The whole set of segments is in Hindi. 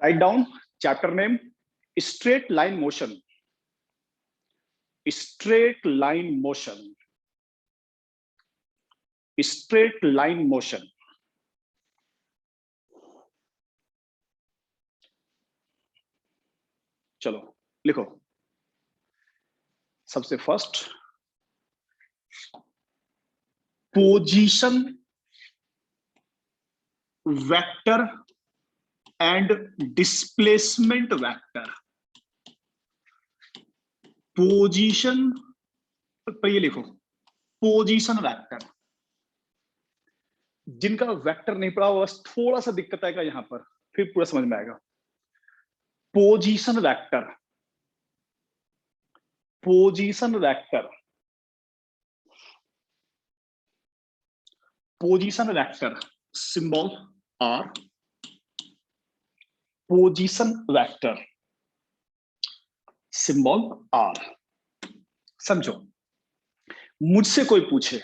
Write down chapter name, straight line motion. Straight line motion. Straight line motion. चलो लिखो। सबसे first position vector and displacement vector. Position पर ये लिखो, पोजीशन वेक्टर। जिनका वेक्टर नहीं पढ़ा बस थोड़ा सा दिक्कत आएगा यहां पर, फिर पूरा समझ में आएगा। Position vector, position vector, position vector symbol R. Position vector symbol R. समझो, मुझसे कोई पूछे,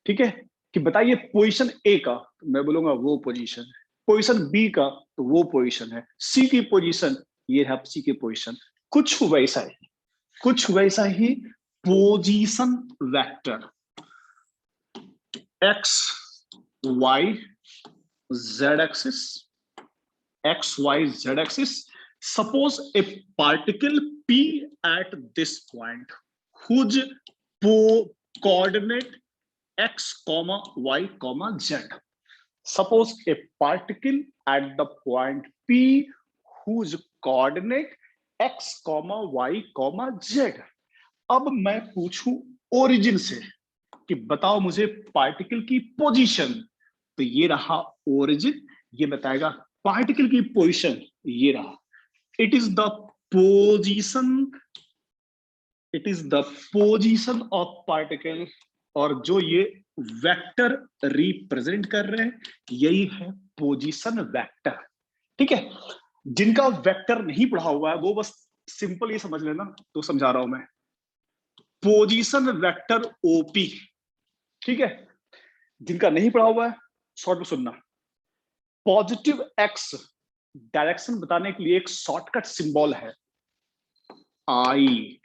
ठीक है, कि बताइए पोजीशन ए का, तो मैं बोलूंगा वो पोजीशन है। पोजीशन बी का तो वो पोजीशन है। सी की पोजीशन ये है, सी की पोजीशन। कुछ वैसा ही, कुछ वैसा ही position vector X Y Z axis, X Y Z axis. Suppose a particle P at this point whose coordinate x, y, z. Suppose a particle at the point P whose coordinate x, y, z. अब मैं पूछूं ओरिजिन से कि बताओ मुझे पार्टिकल की पोजीशन, तो ये रहा ओरिजिन, ये बताएगा पार्टिकल की पोजीशन, ये रहा। It is the position, it is the position of particle, और जो ये वेक्टर रिप्रेजेंट कर रहे हैं यही है पोजीशन वेक्टर। ठीक है, जिनका वेक्टर नहीं पढ़ा हुआ है वो बस सिंपल ये समझ लेना, तो समझा रहा हूं मैं। पोजीशन वेक्टर ओपी, ठीक है, जिनका नहीं पढ़ा हुआ है शॉर्ट में सुनना। पॉजिटिव एक्स डायरेक्शन बताने के लिए एक शॉर्टकट सिंबल है i.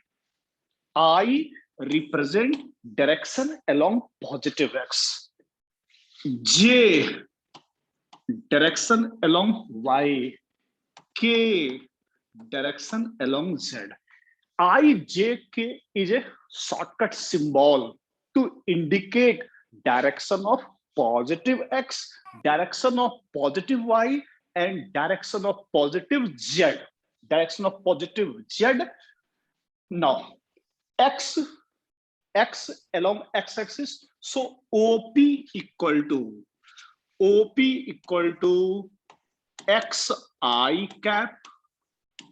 I represent direction along positive X, j direction along Y, k direction along Z. I j k is a shortcut symbol to indicate direction of positive X, direction of positive Y and direction of positive z, direction of positive z. Now x along x axis, so op equal to xi cap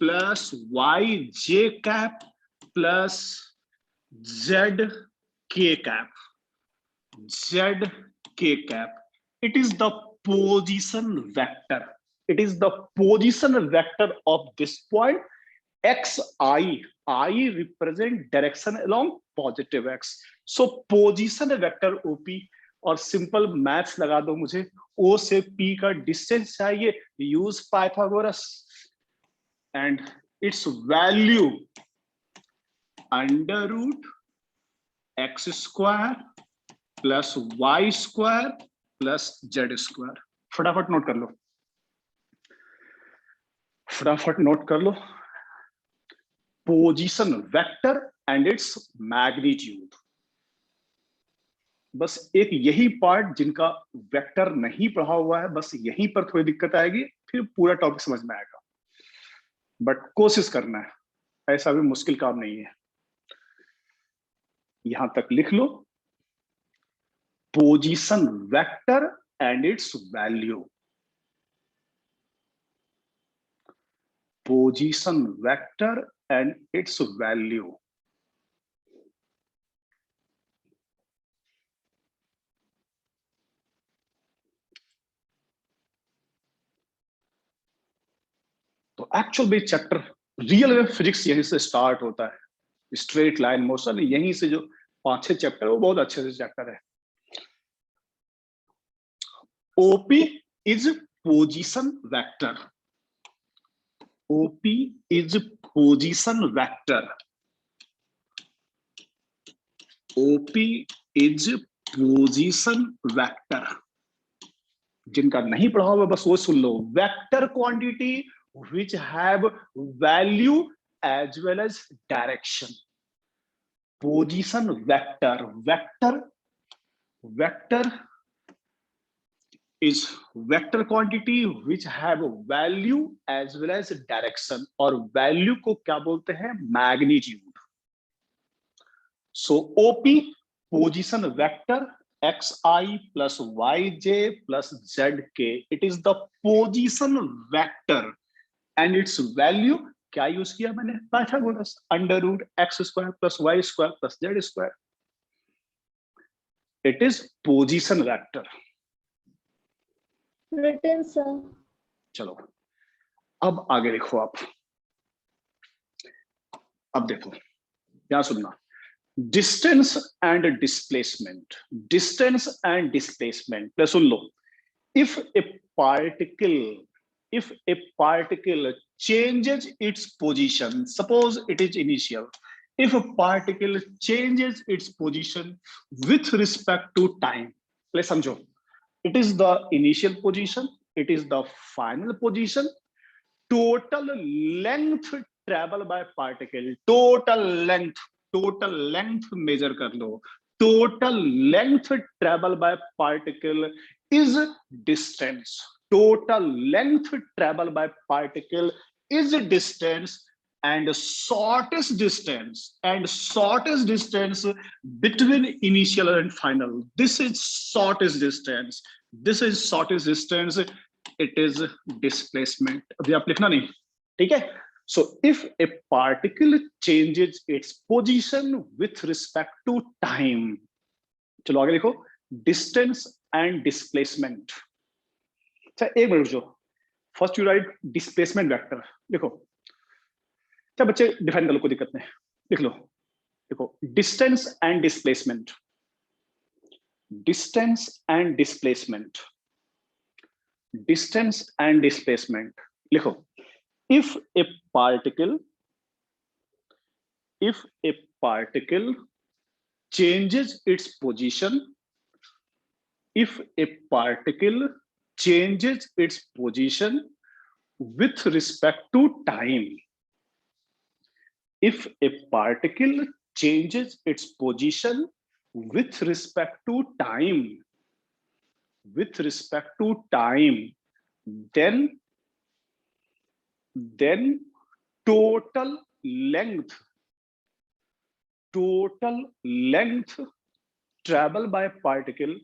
plus yj cap plus zk cap, zk cap. It is the position vector, it is the position vector of this point xi. I represent direction along positive x, so position vector op। और सिंपल मैथ्स लगा दो मुझे, o से p का डिस्टेंस चाहिए, use Pythagoras, and its value under root X square plus Y square plus Z square. फटाफट नोट कर लो, फटाफट नोट कर लो। Position vector and its magnitude. बस एक यही पार्ट जिनका वेक्टर नहीं पढ़ा हुआ है, बस यहीं पर थोड़ी दिक्कत आएगी, फिर पूरा टॉपिक समझ में आएगा। बट कोशिश करना है, ऐसा भी मुश्किल काम नहीं है। यहां तक लिख लो, position vector and its value. Position vector and its value. तो एक्चुअल में चैप्टर रियल में फिजिक्स यहीं से स्टार्ट होता है। स्ट्रेट लाइन मोशन यहीं से जो 5-6 चैप्टर वो बहुत अच्छे से चैप्टर है। OP is position vector, OP is position vector. OP is position vector. जिनका नहीं पढ़ा हुआ बस वो सुन लो. Vector quantity which have value as well as direction. Position vector. Vector is vector quantity which have value as well as direction. और value को क्या बोलते हैं? Magnitude. So OP position vector xi plus yj plus zk. It is the position vector and its value क्या यूज किया मैंने? Pythagoras, under root X square plus Y square plus Z square. It is position vector. Written sir. चलो अब आगे देखो आप. अब देखो यहां सुनना. Distance and displacement. Distance and displacement पे सुन लो. If a particle changes its position, suppose it is initial. If a particle changes its position with respect to time, let's समझो. It is the initial position, it is the final position, total length travel by particle, total length measure कर लो. Total length travel by particle is distance. Total length travel by particle is distance, and shortest distance between initial and final. This is shortest distance. It is displacement. अभी आप लिखना नहीं, ठीक है? So if a particle changes its position with respect to time, चलो आगे लिखो. Distance and displacement. अच्छा एक मिनट जो first you right displacement vector. लिखो क्या बच्चे, डिफाइन कर लो, कोई दिक्कत नहीं. लिख लो. देखो distance and displacement. Distance and displacement. Distance and displacement. लिखो. If a particle changes its position, if a particle changes its position with respect to time, if a particle changes its position with respect to time, then total length travel by particle,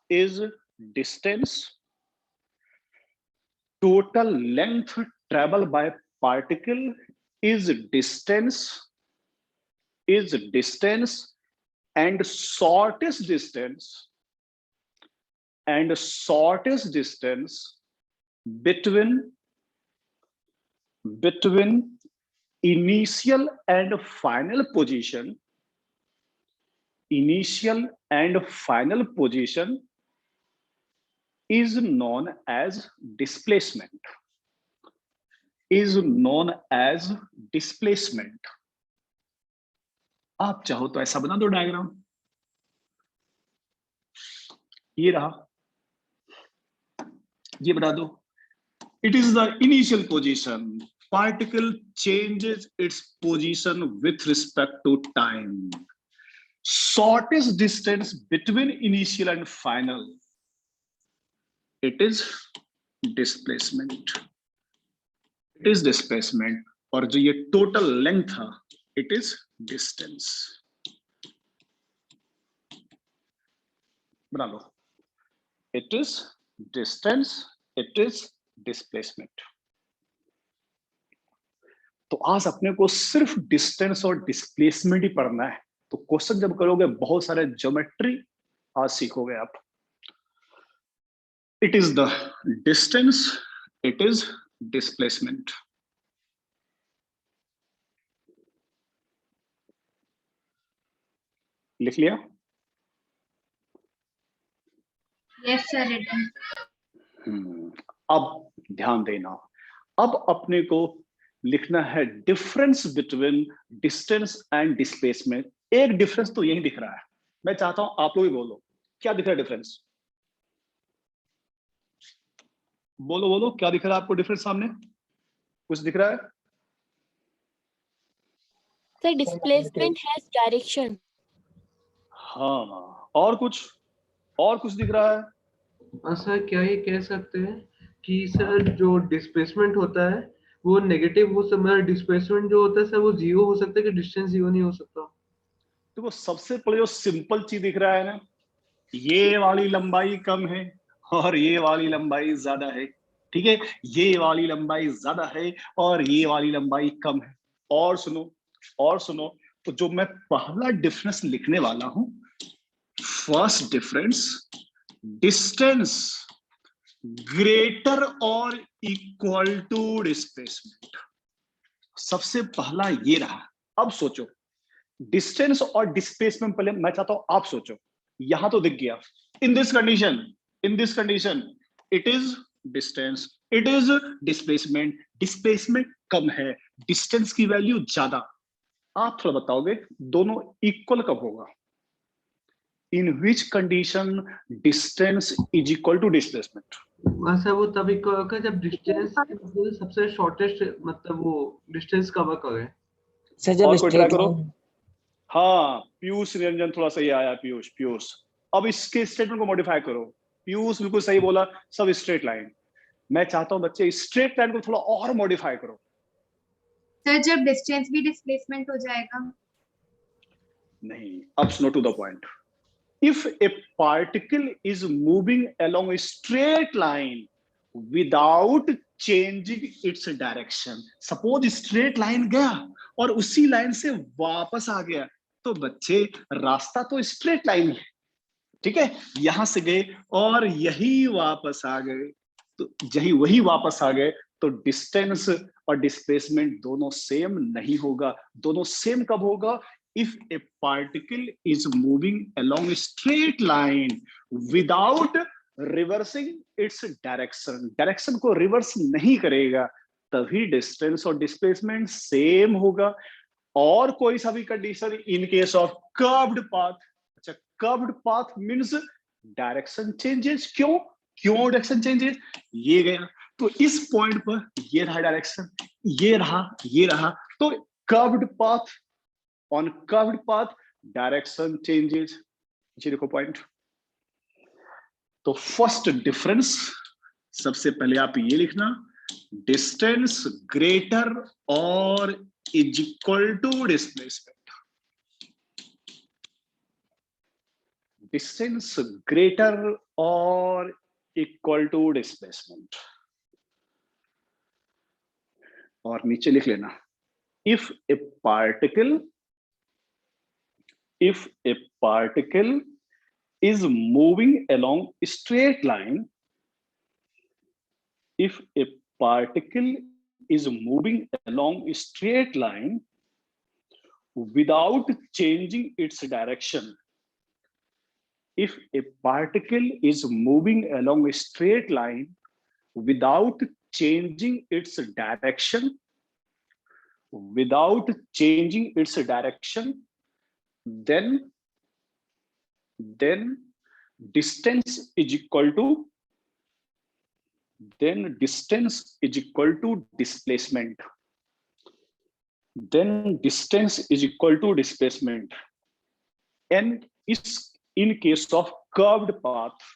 is distance. Total length travel by particle is distance, and shortest distance between initial and final position is known as displacement. आप चाहो तो ऐसा बना दो डायग्राम. ये रहा, ये बना दो. It is the initial position. Particle changes its position with respect to time. Shortest distance between initial and final, it is displacement. और जो ये total length था, it is distance. बना लो. It is distance, it is displacement. तो आज अपने को सिर्फ डिस्टेंस और डिस्प्लेसमेंट ही पढ़ना है. तो क्वेश्चन जब करोगे बहुत सारे ज्योमेट्री आज सीखोगे आप. It is the distance, it is displacement. लिख लिया? Yes sir written. अब ध्यान देना, अब अपने को लिखना है difference between distance and displacement. एक डिफरेंस तो यही दिख रहा है, मैं चाहता हूं आप लोग भी बोलो क्या दिख रहा है डिफरेंस। बोलो बोलो क्या दिख रहा है आपको डिफरेंस सामने? कुछ दिख रहा है? Sir displacement has direction. हाँ, और कुछ? और कुछ दिख रहा है? सर क्या ये कह सकते हैं कि सर जो डिस्प्लेसमेंट होता है वो नेगेटिव हो सकता है, डिस्प्लेसमेंट जो होता है सर वो जीरो हो सकता है कि डिस्टेंस जीरो नहीं हो सकता? तो वो सबसे पहले जो सिंपल चीज दिख रहा है ना, ये वाली लंबाई कम है और ये वाली लंबाई ज्यादा है, ठीक है? ये वाली लंबाई ज्यादा है और ये वाली लंबाई कम है। और सुनो, और सुनो, तो जो मैं पहला डिफरेंस लिखने वाला हूं, फर्स्ट डिफरेंस, डिस्टेंस ग्रेटर और इक्वल टू डिस्प्लेसमेंट, सबसे पहला ये रहा। अब सोचो, डिस्टेंस और डिस्प्लेसमेंट पहले मैं चाहता हूं आप सोचो। यहां तो दिख गया, in this condition, in this condition it is distance, it is displacement. Displacement कम है, डिस्टेंस की वैल्यू ज्यादा। आप थोड़ा बताओगे दोनों इक्वल कब होगा? In which condition distance is equal to displacement? Sir वो तभी होगा जब डिस्टेंस सबसे शॉर्टेस्ट मतलब वो डिस्टेंस कवर करे। सर जब और कोई ट्राई स्ट्रेट करो। लाइन। हाँ पीयूष निरंजन थोड़ा सही आया, पीयूष पीयूष। अब इसके स्टेटमेंट को मॉडिफाई करो। पीयूष बिल्कुल सही बोला, सब स्ट्रेट लाइन। मैं चाहता हूं बच्चे स्ट्रेट लाइन को थोड़ा और मॉडिफाई करो। सर जब डिस्टेंस भी डिस्प्लेसमेंट हो जाएगा। नहीं, अब सुनो to the point. If a particle is moving along a straight line without changing its direction, suppose straight line गया और उसी लाइन से वापस आ गया, तो बच्चे रास्ता तो स्ट्रेट लाइन है, ठीक है? यहां से गए और यही वापस आ गए, तो यही वही वापस आ गए, तो डिस्टेंस और डिस्प्लेसमेंट दोनों सेम नहीं होगा। दोनों सेम कब होगा? If a particle is moving along straight line without reversing its direction, direction को रिवर्स नहीं करेगा, तभी डिस्टेंस और डिस्प्लेसमेंट सेम होगा। और कोई सा भी condition in case of curved path, अच्छा curved path means direction changes. क्यों? क्यों डायरेक्शन चेंजेस? ये गया तो इस पॉइंट पर ये रहा डायरेक्शन, ये रहा, ये रहा, तो curved path, on curved path direction changes. ये देखो पॉइंट। तो फर्स्ट डिफरेंस, सबसे पहले आप ये लिखना, डिस्टेंस ग्रेटर और is equal to displacement. Distance greater और इक्वल टू डिस्प्लेसमेंट। और नीचे लिख लेना, if a particle, if a particle is moving along straight line, if a particle is moving along straight line without changing its direction, if a particle is moving along a straight line without changing its direction, without changing its direction, then distance is equal to, then distance is equal to displacement, then distance is equal to displacement. And is in case of curved path,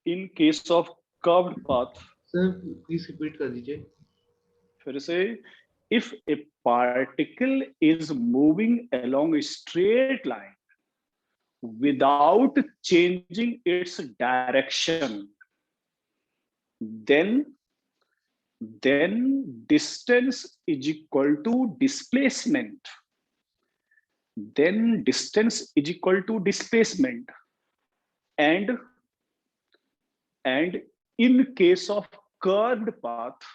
in case of curved path, sir please repeat कर दीजिए। फिर से, if a particle is moving along a straight line without changing its direction, then distance is equal to displacement, then distance is equal to displacement. And in case of curved path,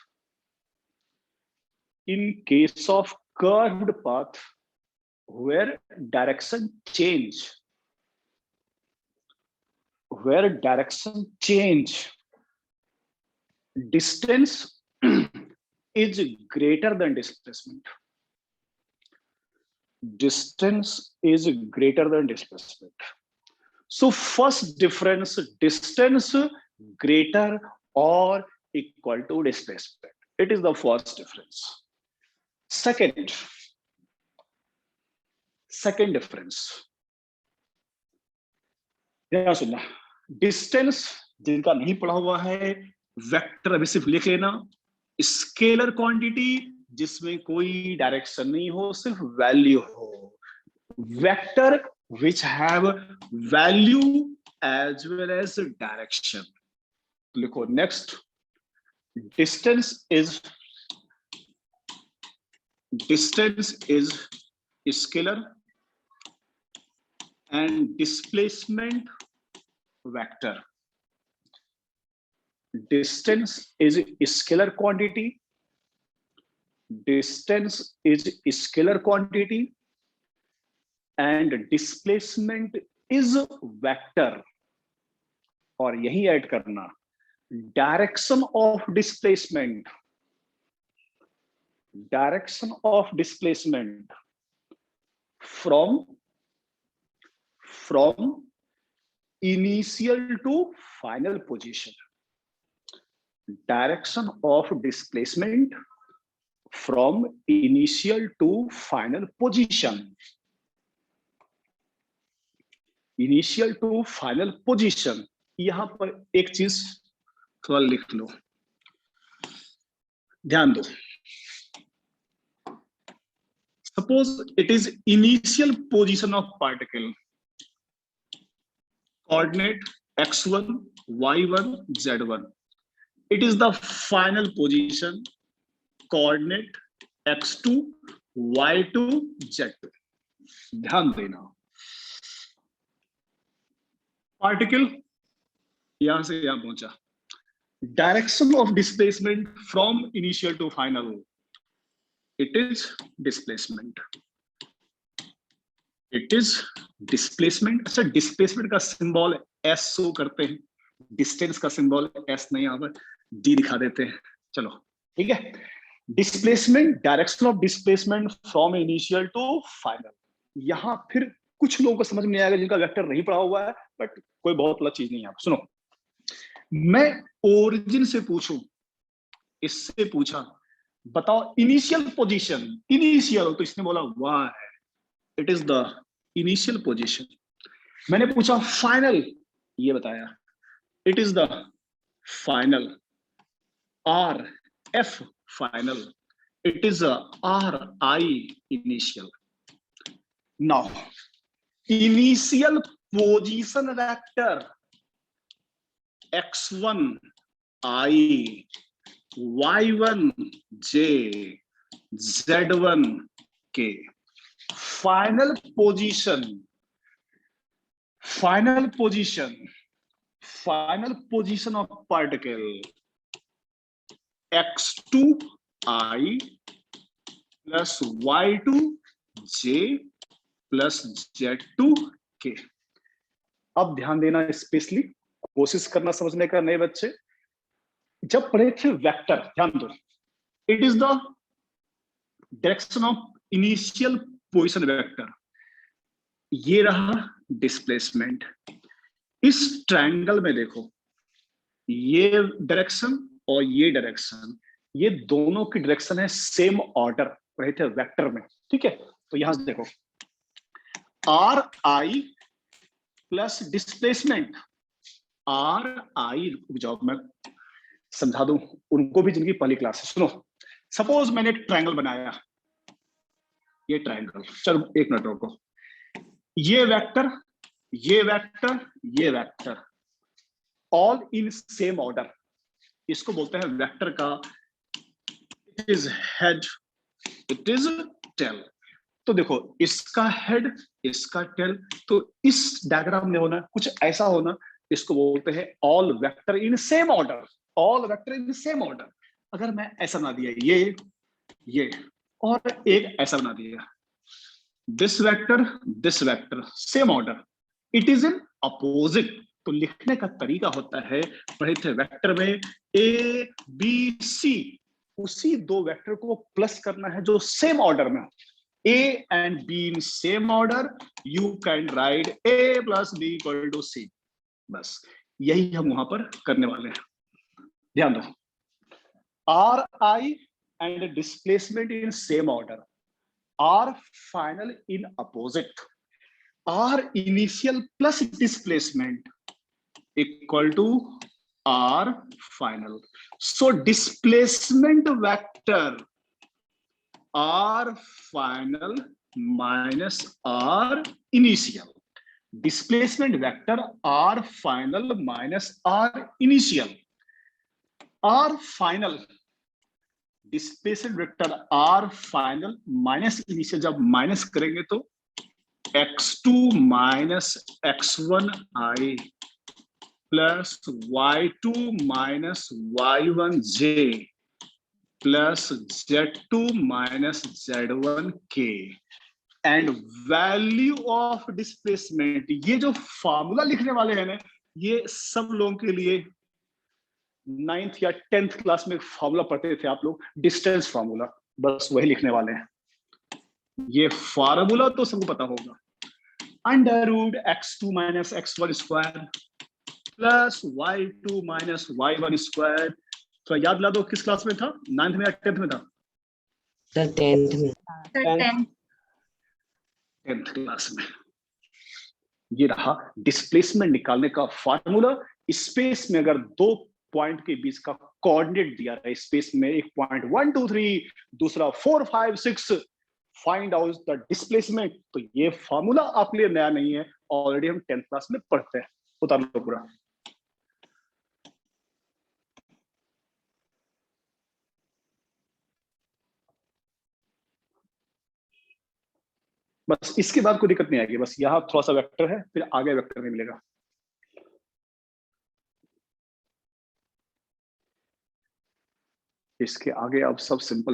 in case of curved path, where direction change, where direction change, distance is greater than displacement. Distance is greater than displacement. So first difference, distance greater or equal to displacement. It is the first difference. Second difference, ध्यान सुनना, डिस्टेंस जिनका नहीं पढ़ा हुआ है, वेक्टर अभी सिर्फ लिख लेना, स्केलर क्वांटिटी जिसमें कोई डायरेक्शन नहीं हो, सिर्फ वैल्यू हो, vector which have value as well as direction. लिखो next, distance is scalar and displacement vector. Distance is scalar quantity. Distance is scalar quantity and displacement is vector. और यही ऐड करना, direction of displacement from initial to final position. Direction of displacement from initial to final position. Initial to final position. यहां पर एक चीज थोड़ा लिख लो, ध्यान दो. Suppose it is initial position of particle, coordinate x1 y1 z1. It is the final position, coordinate x2 y2 z2. ध्यान देना, पार्टिकल यहां से यहां पहुंचा, direction of displacement from initial to final, it is displacement. It is displacement. अच्छा, डिस्प्लेसमेंट का सिंबल एस शो करते हैं, डिस्टेंस का सिंबल एस नहीं, यहां पर डी दिखा देते हैं. चलो ठीक है, displacement, direction of displacement from initial to final. यहां फिर कुछ लोगों को समझ में नहीं आएगा जिनका वेक्टर नहीं पढ़ा हुआ है, बट कोई बहुत बड़ा चीज नहीं है. सुनो, मैं ओरिजिन से पूछूं, इससे पूछा बताओ इनिशियल पोजीशन, इनिशियल, तो इसने बोला वाह है, it is the initial position. मैंने पूछा फाइनल, ये बताया it is the final. R F final, it is are I initial. Now initial position vector x1 i y1 j z1 k. Final position of particle x2 i plus y2 j plus z2 k. अब ध्यान देना, स्पेशली कोशिश करना समझने का नए बच्चे. जब पढ़े थे वेक्टर, ध्यान दो, it is the direction of initial position vector. ये रहा डिस्प्लेसमेंट. इस ट्रायंगल में देखो, ये डायरेक्शन और ये डायरेक्शन, ये दोनों की डायरेक्शन है सेम ऑर्डर पढ़े थे वेक्टर में. ठीक है, तो यहां से देखो, are I plus displacement, are आई, जाओ मैं समझा दूं उनको भी जिनकी पहली क्लास है. सुनो, सपोज मैंने एक ट्रायंगल बनाया, ये ट्रायंगल, चलो एक मिनट रुको, ये वेक्टर, ये वेक्टर, ये vector, all in same order, इसको बोलते हैं वेक्टर का it is head, it is tail. तो देखो, इसका हेड, इसका टेल, तो इस डायग्राम में होना कुछ ऐसा होना, इसको बोलते हैं ऑल वेक्टर इन सेम ऑर्डर. ऑल वेक्टर इन सेम ऑर्डर. अगर मैं ऐसा बना दिया, ये और एक ऐसा बना दिया, this vector same order, it is in opposite. तो लिखने का तरीका होता है, पढ़े थे वेक्टर में ए बी सी, उसी दो वेक्टर को प्लस करना है जो सेम ऑर्डर में हो। A and B in same order, you can write A plus B equal to C। बस यही हम वहां पर करने वाले हैं। ध्यान दो, RI and displacement in same order, R final in opposite, R initial plus displacement equal to R final। So displacement vector R final minus R initial, displacement vector R final minus R initial, R final displacement vector R final minus initial, जब माइनस करेंगे तो x2 minus x1i plus y2 minus y1j plus z2 minus z1k and value of displacement। ये जो फार्मूला लिखने वाले हैं ना, ये सब लोगों के लिए 9th या 10th क्लास में फार्मूला पढ़ते थे आप लोग, डिस्टेंस फार्मूला, बस वही लिखने वाले हैं। ये फार्मूला तो सबको पता होगा, under root x2 minus x1 square plus y2 minus y1 square. तो याद दिला दो किस क्लास में था, 9th में या 10th में था? सर 10th में। सर 10th क्लास में। ये रहा डिस्प्लेसमेंट निकालने का फार्मूला। स्पेस में अगर दो पॉइंट के बीच का कोऑर्डिनेट दिया है, स्पेस में एक पॉइंट 1 2 3, दूसरा 4 5 6, फाइंड आउट द डिस्प्लेसमेंट। तो ये फार्मूला आपके लिए नया नहीं है, ऑलरेडी हम 10th क्लास में पढ़ते हैं। उतार लो पूरा। बस इसके बाद कोई दिक्कत नहीं आएगी, बस यहाँ थोड़ा सा वेक्टर है, फिर आगे वेक्टर नहीं मिलेगा। इसके आगे अब सब सिंपल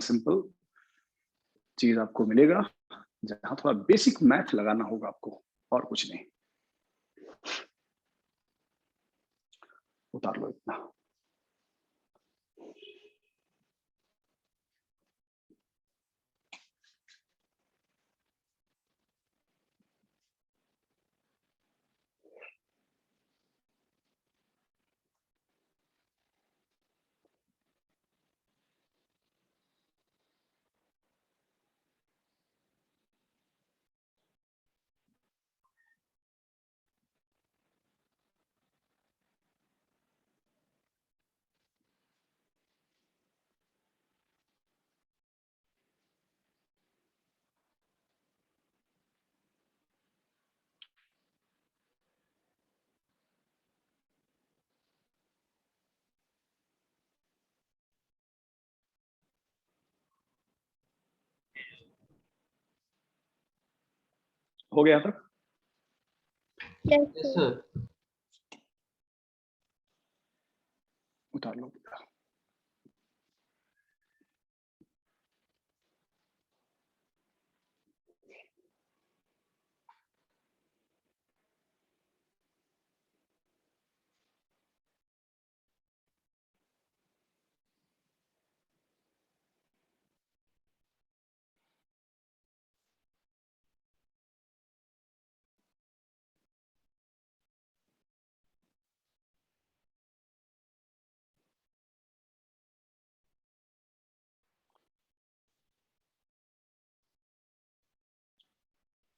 चीज आपको मिलेगा, जहां थोड़ा बेसिक मैथ लगाना होगा आपको, और कुछ नहीं। उतार लो इतना। हो गया यहाँ तक? Yes, sir. उतार लो।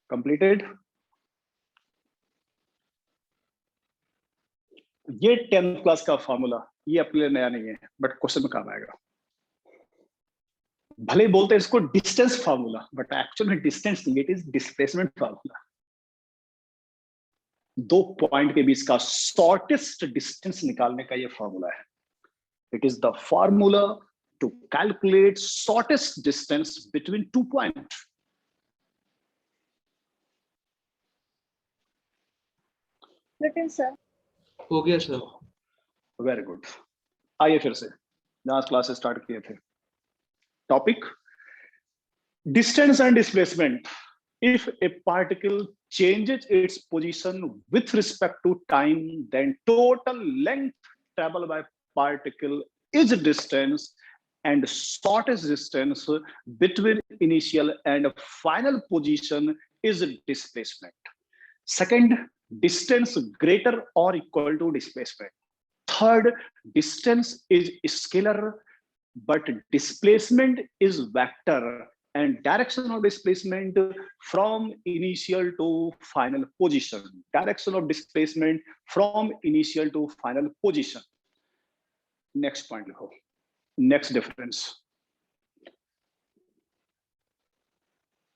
कंप्लीटेड। ये 10th क्लास का फार्मूला, ये अपने लिए नया नहीं है, बट क्वेश्चन में काम आएगा। भले बोलते हैं इसको डिस्टेंस फार्मूला, बट एक्चुअल में डिस्टेंस नहीं, इट इज डिस्प्लेसमेंट फार्मूला। दो पॉइंट के बीच का शॉर्टेस्ट डिस्टेंस निकालने का ये फार्मूला है। It is the formula to calculate shortest distance between 2 point. Sir हो गया सर। Very good. आइए फिर से जहां क्लासेस स्टार्ट किए थे। Topic distance and displacement If a particle changes its position with respect to time, then total length traveled by particle is distance, and shortest distance between initial and final position is displacement. Second, distance greater or equal to displacement. Third, distance is scalar, but displacement is vector, and direction of displacement from initial to final position. Direction of displacement from initial to final position. Next point लिखो. Next difference.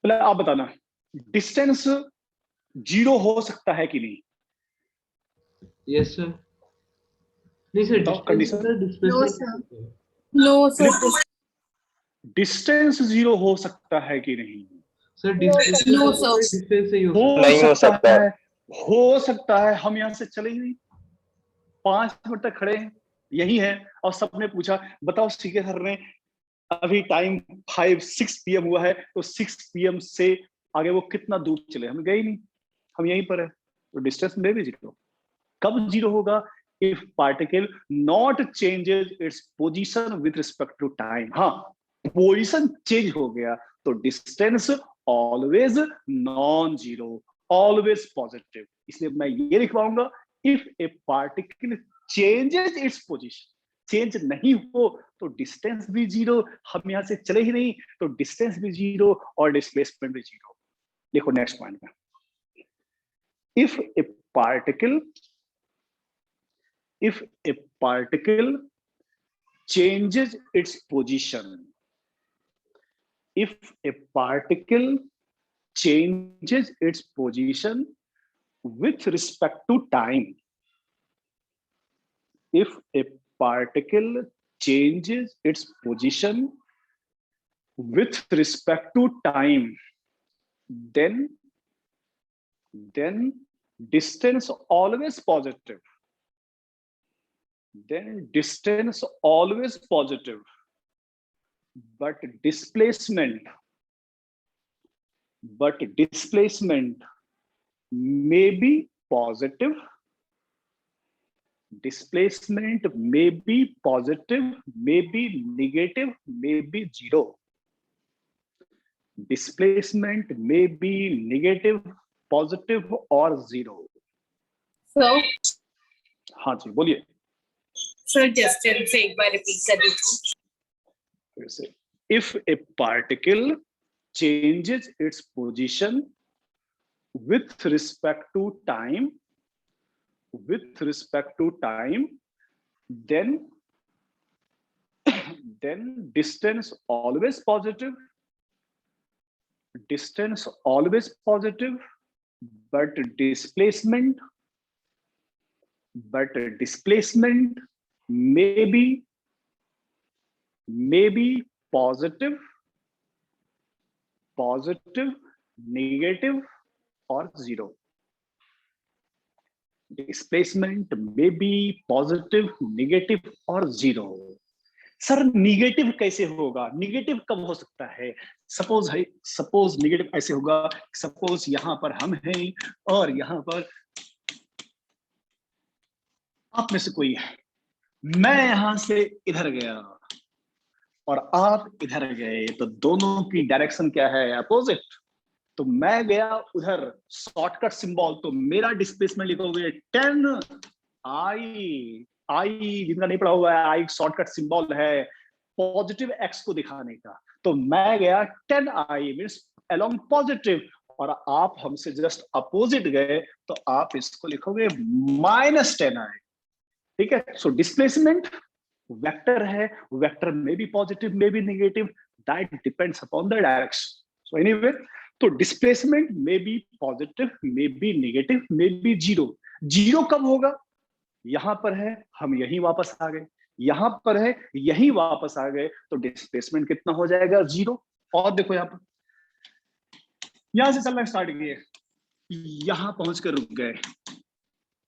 पहले आप बताना, डिस्टेंस 0 हो सकता है कि नहीं? Yes sir. नहीं सर, बताओ condition. No, displacement sir. No, sir. Distance 0 हो सकता है कि नहीं? Sir No, displacement sir. Distance से ही हो नहीं हो सकता है। हो सकता है। हम यहाँ से चले ही नहीं, 5 मिनट तक खड़े हैं, यही है, और सबने पूछा बताओ सीके सर ने अभी टाइम 6 PM हुआ है, तो 6 PM से आगे वो कितना दूर चले? हम गए ही नहीं, हम यहीं पर है, तो डिस्टेंस में भी 0। कब 0 होगा? If particle not changes its position with respect to time. हाँ, पोजीशन चेंज हो गया तो distance always non zero, always positive. इसलिए मैं ये लिखवाऊंगा, if a particle changes its position, change नहीं हो तो डिस्टेंस भी 0, हम यहां से चले ही नहीं तो डिस्टेंस भी 0 और डिस्प्लेसमेंट भी 0। देखो नेक्स्ट पॉइंट में, if a particle changes its position, if a particle changes its position with respect to time, if a particle changes its position with respect to time, then distance always positive, then distance always positive, but displacement may be positive, displacement may be positive, may be negative, may be 0, displacement may be negative, positive or 0। So, हाँ जी बोलिए। sir, distance एक बार repeat कर दीजिए। If a particle changes its position with respect to time, then distance always positive, but displacement may be positive, negative or 0। Displacement में बी पॉजिटिव, नेगेटिव और 0। सर निगेटिव कैसे होगा? निगेटिव कब हो सकता है? सपोज निगेटिव ऐसे होगा, सपोज यहां पर हम हैं और यहां पर आप में से कोई है, मैं यहां से इधर गया और आप इधर गए, तो दोनों की डायरेक्शन क्या है? अपोजिट। तो मैं गया उधर, शॉर्टकट सिंबल, तो मेरा डिस्प्लेसमेंट लिखोगे 10i, जिनका नहीं पढ़ा हुआ है, आई शॉर्टकट सिंबल है पॉजिटिव एक्स को दिखाने का। तो मैं गया 10i मींस अलोंग पॉजिटिव, और आप हमसे जस्ट अपोजिट गए तो आप इसको लिखोगे -10i। ठीक है, सो डिस्प्लेसमेंट वेक्टर है, वेक्टर में भी पॉजिटिव में भी negative, that depends upon the direction. So anyway, तो डिस्प्लेसमेंट में बी पॉजिटिव, में बी नेगेटिव, में बी 0। 0 कब होगा? यहां पर है, हम यहीं वापस आ गए, यहां पर है, यहीं वापस आ गए, तो डिस्प्लेसमेंट कितना हो जाएगा? 0। और देखो यहां पर, यहां से चलना स्टार्ट किए, यहां पहुंच कर रुक गए,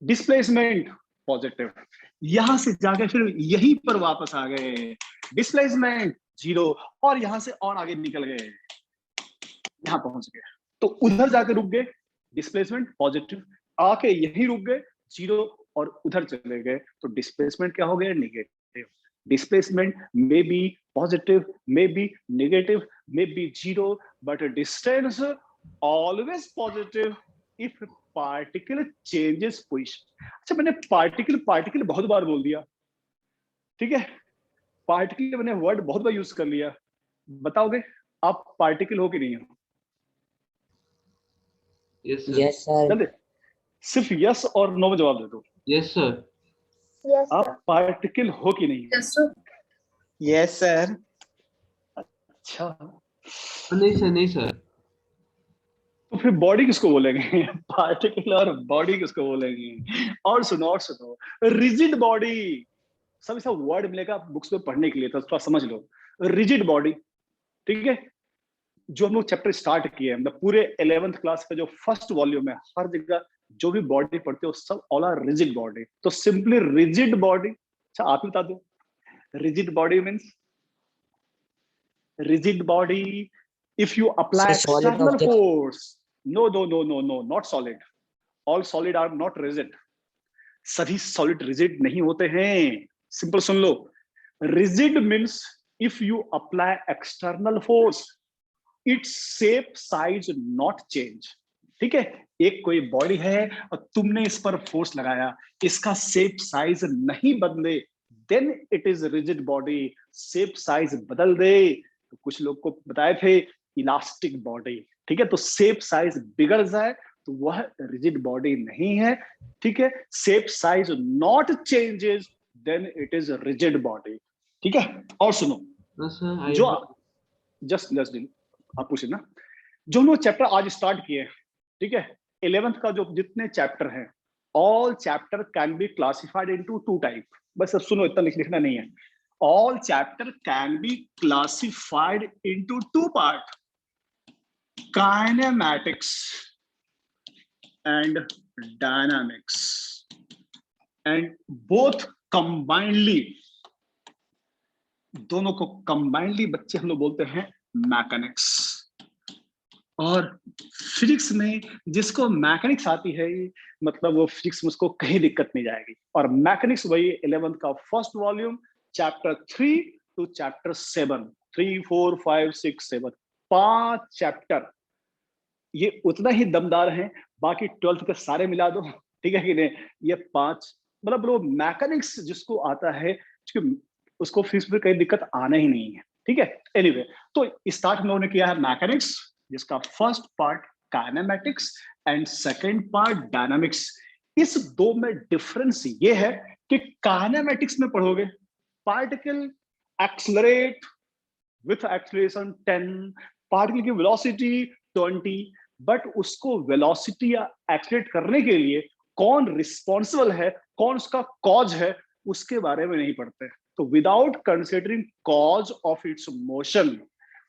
डिस्प्लेसमेंट पॉजिटिव, यहां से जाके फिर यहीं पर वापस आ गए, डिस्प्लेसमेंट 0, और यहां से और आगे निकल गए, यहां पहुंच गए। तो उधर जाके रुक गए, डिस्प्लेसमेंट पॉजिटिव, आके यही रुक गए, जीरो, और उधर चले गए, तो डिस्प्लेसमेंट क्या हो गया? Negative. Displacement may be positive, may be negative, may be zero, but distance always positive if particle changes position. अच्छा, मैंने पार्टिकल पार्टिकल बहुत बार बोल दिया, ठीक है, पार्टिकल मैंने वर्ड बहुत बार यूज कर लिया, बताओगे आप पार्टिकल हो कि नहीं हो? Yes sir. Yes, sir. जल्दी सिर्फ यस और नो में जवाब दे दो, यस सर। आप पार्टिकल हो कि नहीं? Yes, sir. Yes sir. अच्छा, नहीं सर, नहीं सर। तो फिर बॉडी किसको बोलेंगे? पार्टिकल और बॉडी किसको बोलेंगे? और सुनो, रिजिड बॉडी, सब ऐसा वर्ड मिलेगा बुक्स में पढ़ने के लिए, तो थोड़ा समझ लो। रिजिड बॉडी, ठीक है, जो हम लोग चैप्टर स्टार्ट किए हैं, मतलब पूरे 11th क्लास का जो फर्स्ट वॉल्यूम है, हर जगह जो भी बॉडी पढ़ते हो सब ऑल आर रिजिड बॉडी। तो सिंपली रिजिड बॉडी, अच्छा आप ही बता दो, rigid body means, rigid body if you apply So solid external object. force, no, not solid, all solid are not rigid, सभी solid rigid नहीं होते हैं। Simple soon low, rigid means if you apply external force, its shape size not change, ठीक है, एक कोई बॉडी है और तुमने इस पर फोर्स लगाया, इसका शेप साइज नहीं बदले, then it is rigid body. Shape size बदल दे, तो कुछ लोग को बताए थे इलास्टिक बॉडी, ठीक है, तो शेप साइज बिगड़ जाए तो वह रिजिड बॉडी नहीं है, ठीक है, shape size not changes then it is rigid body, ठीक है। और सुनो, सर जो जस्ट आप पूछे ना, जो हम लोग चैप्टर आज स्टार्ट किए, ठीक है, 11th का जो जितने चैप्टर हैं, all chapter can be classified into two type, बस अब सुनो, इतना लिखना नहीं है, all chapter can be classified into two parts, kinematics and dynamics, and both combinedly, दोनों को combinedly बच्चे हम लोग बोलते हैं मैकेनिक्स। और फिजिक्स में जिसको मैकेनिक्स आती है, मतलब वो फिजिक्स में उसको कहीं दिक्कत नहीं जाएगी। और मैकेनिक्स वही 11th का first volume chapter 3 to chapter 7, 3, 4, 5, 6, 7, 5 chapter, ये उतना ही दमदार हैं, बाकी 12th के सारे मिला दो, ठीक है कि नहीं, ये 5, मतलब वो मैकेनिक्स जिसको आता है उसको फिजिक्स में कहीं दिक्कत आना ही नहीं है, ठीक है। एनीवे, तो स्टार्ट हम लोगों ने किया है मैकेनिक्स, जिसका first part kinematics and second part dynamics. इस दो में डिफरेंस ये है कि काइनेमैटिक्स में पढ़ोगे particle accelerate with acceleration 10, particle की वेलोसिटी 20, बट उसको वेलोसिटी या एक्सेलरेट करने के लिए कौन रिस्पॉन्सिबल है, कौन उसका कॉज है, उसके बारे में नहीं पढ़ते। तो without considering cause of its motion,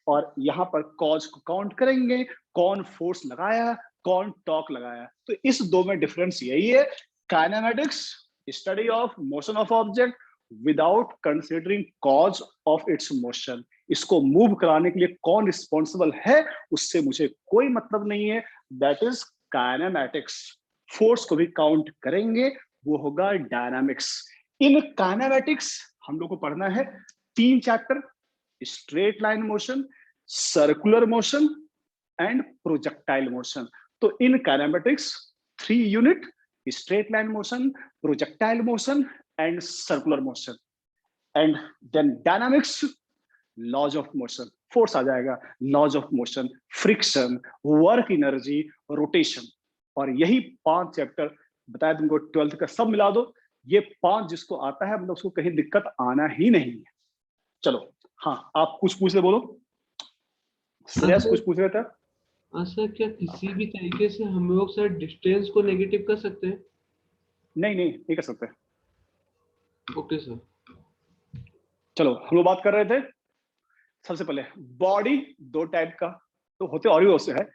और यहां पर कॉज को काउंट करेंगे, कौन फोर्स लगाया, कौन टॉर्क लगाया। तो इस दो में डिफरेंस यही है, kinematics study of motion of object without considering cause of its motion, इसको मूव कराने के लिए कौन रिस्पॉन्सिबल है उससे मुझे कोई मतलब नहीं है, दैट इज काइनेमैटिक्स। फोर्स को भी काउंट करेंगे, वो होगा डायनामिक्स। इन काइनेमैटिक्स हम लोग को पढ़ना है 3 chapter, straight line motion, circular motion and projectile motion. तो in kinematics 3 unit, straight line motion, projectile motion and circular motion, and then dynamics, laws of motion, force आ जाएगा, laws of motion, friction, work energy, rotation. और यही 5 चैप्टर बताया तुमको 12th का, सब मिला दो, ये 5 जिसको आता है मतलब उसको कहीं दिक्कत आना ही नहीं है। चलो, हाँ आप कुछ पूछ रहे, बोलो श्रेयस, कुछ पूछ रहे थे? सर क्या किसी भी तरीके से हम लोग सर डिस्टेंस को नेगेटिव कर सकते हैं? नहीं कर सकते। Okay sir. चलो, हम लोग बात कर रहे थे सबसे पहले बॉडी 2 टाइप का तो होते, और भी उससे है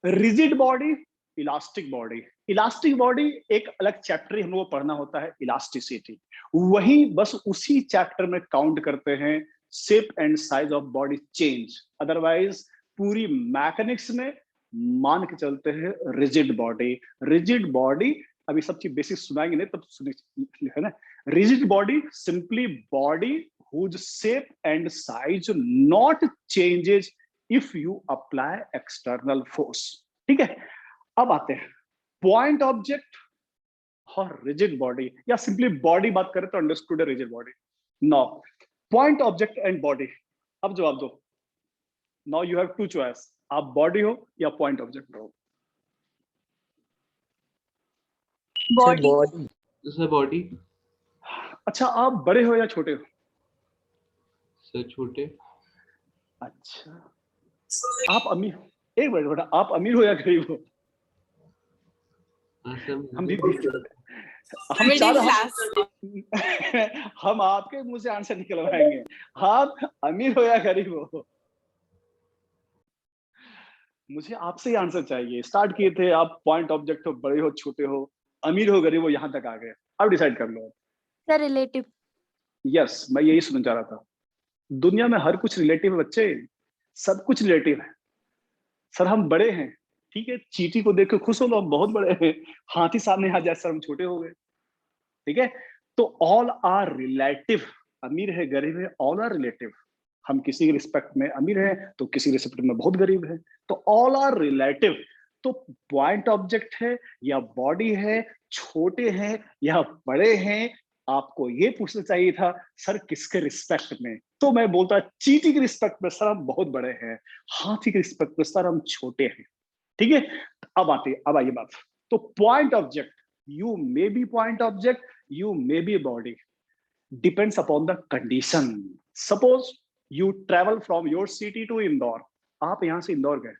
rigid body, elastic body. Elastic body एक अलग चैप्टर हम लोग को पढ़ना होता है, इलास्टिसिटी, वही बस उसी चैप्टर में काउंट करते हैं shape and size of body change. Otherwise पूरी मैकेनिक्स में मान के चलते हैं रिजिड बॉडी। रिजिड बॉडी, अभी सब चीज बेसिक सुनाएंगे नहीं तब सुनिए, है ना। Rigid body simply body whose shape and size not changes if you apply external force। ठीक है, अब आते हैं पॉइंट ऑब्जेक्ट और रिजिड बॉडी, या सिंपली बॉडी बात करें तो अंडरस्टूड है rigid body. Now point object and body, अब जवाब दो। Now you have two choice, आप बॉडी हो या पॉइंट ऑब्जेक्ट हो। Body. body. Sir body. अच्छा, आप बड़े हो या छोटे हो? सर छोटे। अच्छा, आप अमीर, एक मिनट बेटा, आप अमीर हो या गरीब हो? हाँ सर, हम भी हम Middle चार class. हम आपके मुंह से आंसर निकलवाएंगे। आप अमीर हो या गरीब हो? मुझे आपसे ही आंसर चाहिए। स्टार्ट किए थे आप पॉइंट ऑब्जेक्ट हो, बड़े हो छोटे हो, अमीर हो गरीब हो, यहाँ तक आ गए। अब डिसाइड कर लो। Sir relative. यस, मैं यही सुनना चाह रहा था। दुनिया में हर कुछ रिलेटिव है बच्चे, सब कुछ रिलेटिव है। सर हम बड़े हैं, ठीक है, चींटी को देख के खुश हो लो, हम बहुत बड़े हैं। हाथी सामने आ जाए सर हम छोटे हो गए, ठीक है। तो ऑल आर रिलेटिव, अमीर है गरीब है, ऑल आर रिलेटिव। हम किसी के रिस्पेक्ट में अमीर हैं तो किसी रिस्पेक्ट में बहुत गरीब है, तो ऑल आर रिलेटिव। तो पॉइंट ऑब्जेक्ट है या बॉडी है, छोटे हैं या बड़े हैं, आपको ये पूछना चाहिए था सर किसके रिस्पेक्ट में। तो मैं बोलता चींटी के रिस्पेक्ट में सर हम बहुत बड़े हैं, हाथी के रिस्पेक्ट में सर हम छोटे हैं, ठीक है। अब आइए बात। तो point object, you may be point object, you may be body, depends upon the condition. Suppose you travel from your city to Indore, आप यहां से इंदौर गए,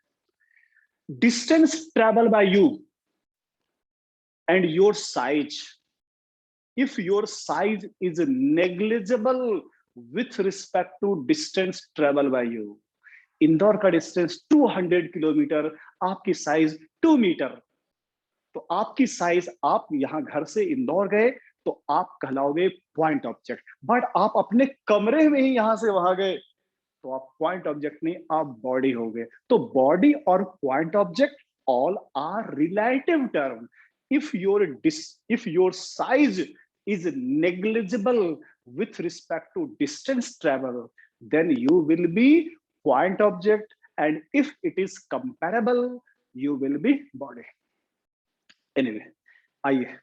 distance travel by you and your size, if your size is negligible with respect to distance travel by you, Indore का डिस्टेंस 200 किलोमीटर, आपकी साइज 2 मीटर, तो आपकी साइज, आप यहां घर से इंदौर गए तो आप कहलाओगे पॉइंट ऑब्जेक्ट। बट आप अपने कमरे में ही यहां से वहां गए तो आप पॉइंट ऑब्जेक्ट नहीं, आप बॉडी हो गए। तो बॉडी और point object all are relative term. if your size is negligible with respect to distance travel, then you will be point object, and if it is comparable you will be body। anyway, आइए,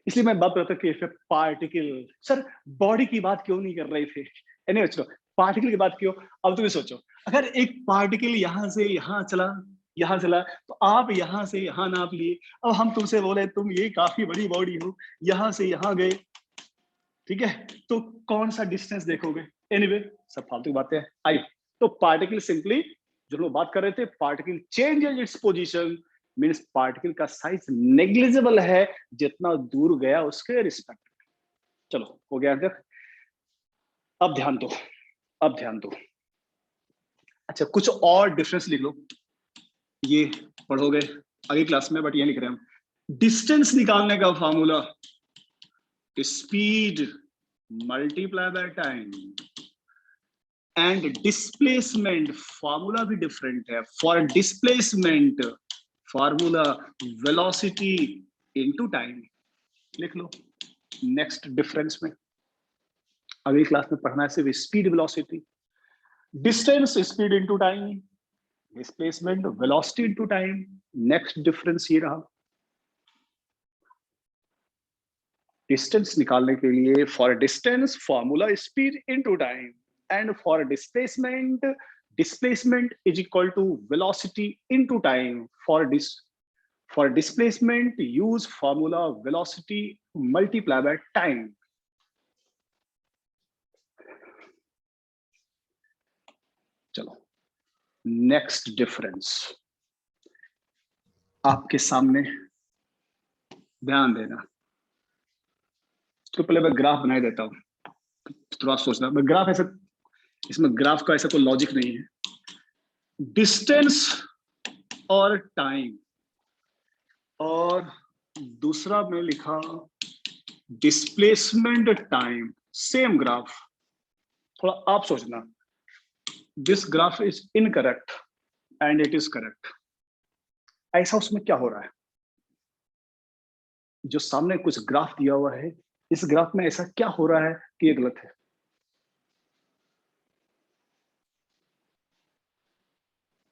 इसलिए मैं बात करता कि पार्टिकल, सर बॉडी की बात क्यों नहीं कर रहे थे? anyway, चलो पार्टिकल की बात क्यों। अब तुम्हें सोचो, अगर एक पार्टिकल यहां से यहां चला, यहां चला, तो आप यहां से यहां नाप लिए। अब हम तुमसे बोले तुम ये काफी बड़ी बॉडी हो, यहां से यहां गए, ठीक है, तो कौन सा डिस्टेंस देखोगे? एनीवे, सब फालतू की बातें हैं। आई, तो पार्टिकल सिंपली, जो लोग बात कर रहे थे, particle changes its position, means particle का साइज नेग्लिजिबल है जितना दूर गया उसके रिस्पेक्ट में। चलो हो गया आंसर। अब ध्यान दो, अब ध्यान दो। अच्छा, कुछ और डिफरेंस लिख लो, ये पढ़ोगे अगली क्लास में, बट ये लिख रहे हैं हम। डिस्टेंस निकालने का formula speed multiply by time, and displacement formula भी डिफरेंट है। For displacement formula velocity into time, लिख लो। नेक्स्ट डिफरेंस में अगली क्लास में पढ़ना है सिर्फ speed velocity, distance speed into time, displacement velocity into time. Next difference ये रहा, डिस्टेंस निकालने के लिए for distance formula speed into time, and for displacement displacement is equal to velocity into time. For displacement use formula velocity multiply by time. चलो नेक्स्ट डिफरेंस आपके सामने, ध्यान देना। तो पहले मैं ग्राफ बना देता हूं, थोड़ा सोचना। मैं ग्राफ ऐसा, इसमें ग्राफ का ऐसा कोई लॉजिक नहीं है। डिस्टेंस और टाइम, और दूसरा में लिखा डिस्प्लेसमेंट टाइम, सेम ग्राफ। थोड़ा आप सोचना, this graph is incorrect and it is correct. ऐसा उसमें क्या हो रहा है? जो सामने कुछ ग्राफ दिया हुआ है, इस ग्राफ में ऐसा क्या हो रहा है कि ये गलत है?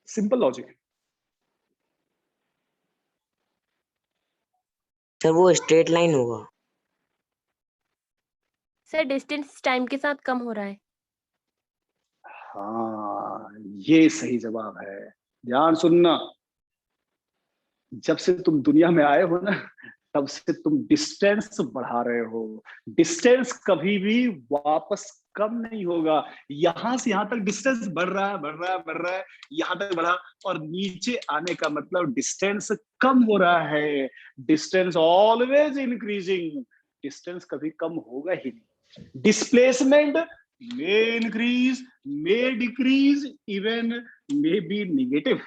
Simple logic. सर वो स्ट्रेट लाइन होगा। सर डिस्टेंस टाइम के साथ कम हो रहा है। हाँ, ये सही जवाब है। ध्यान सुनना, जब से तुम दुनिया में आए हो ना, तब से तुम डिस्टेंस बढ़ा रहे हो। डिस्टेंस कभी भी वापस कम नहीं होगा। यहां से यहां तक डिस्टेंस बढ़ रहा है, बढ़ रहा है, बढ़ रहा है, यहां तक बढ़ा, और नीचे आने का मतलब डिस्टेंस कम हो रहा है। डिस्टेंस ऑलवेज इंक्रीजिंग, डिस्टेंस कभी कम होगा ही नहीं। Displacement may increase, may decrease, even may be negative.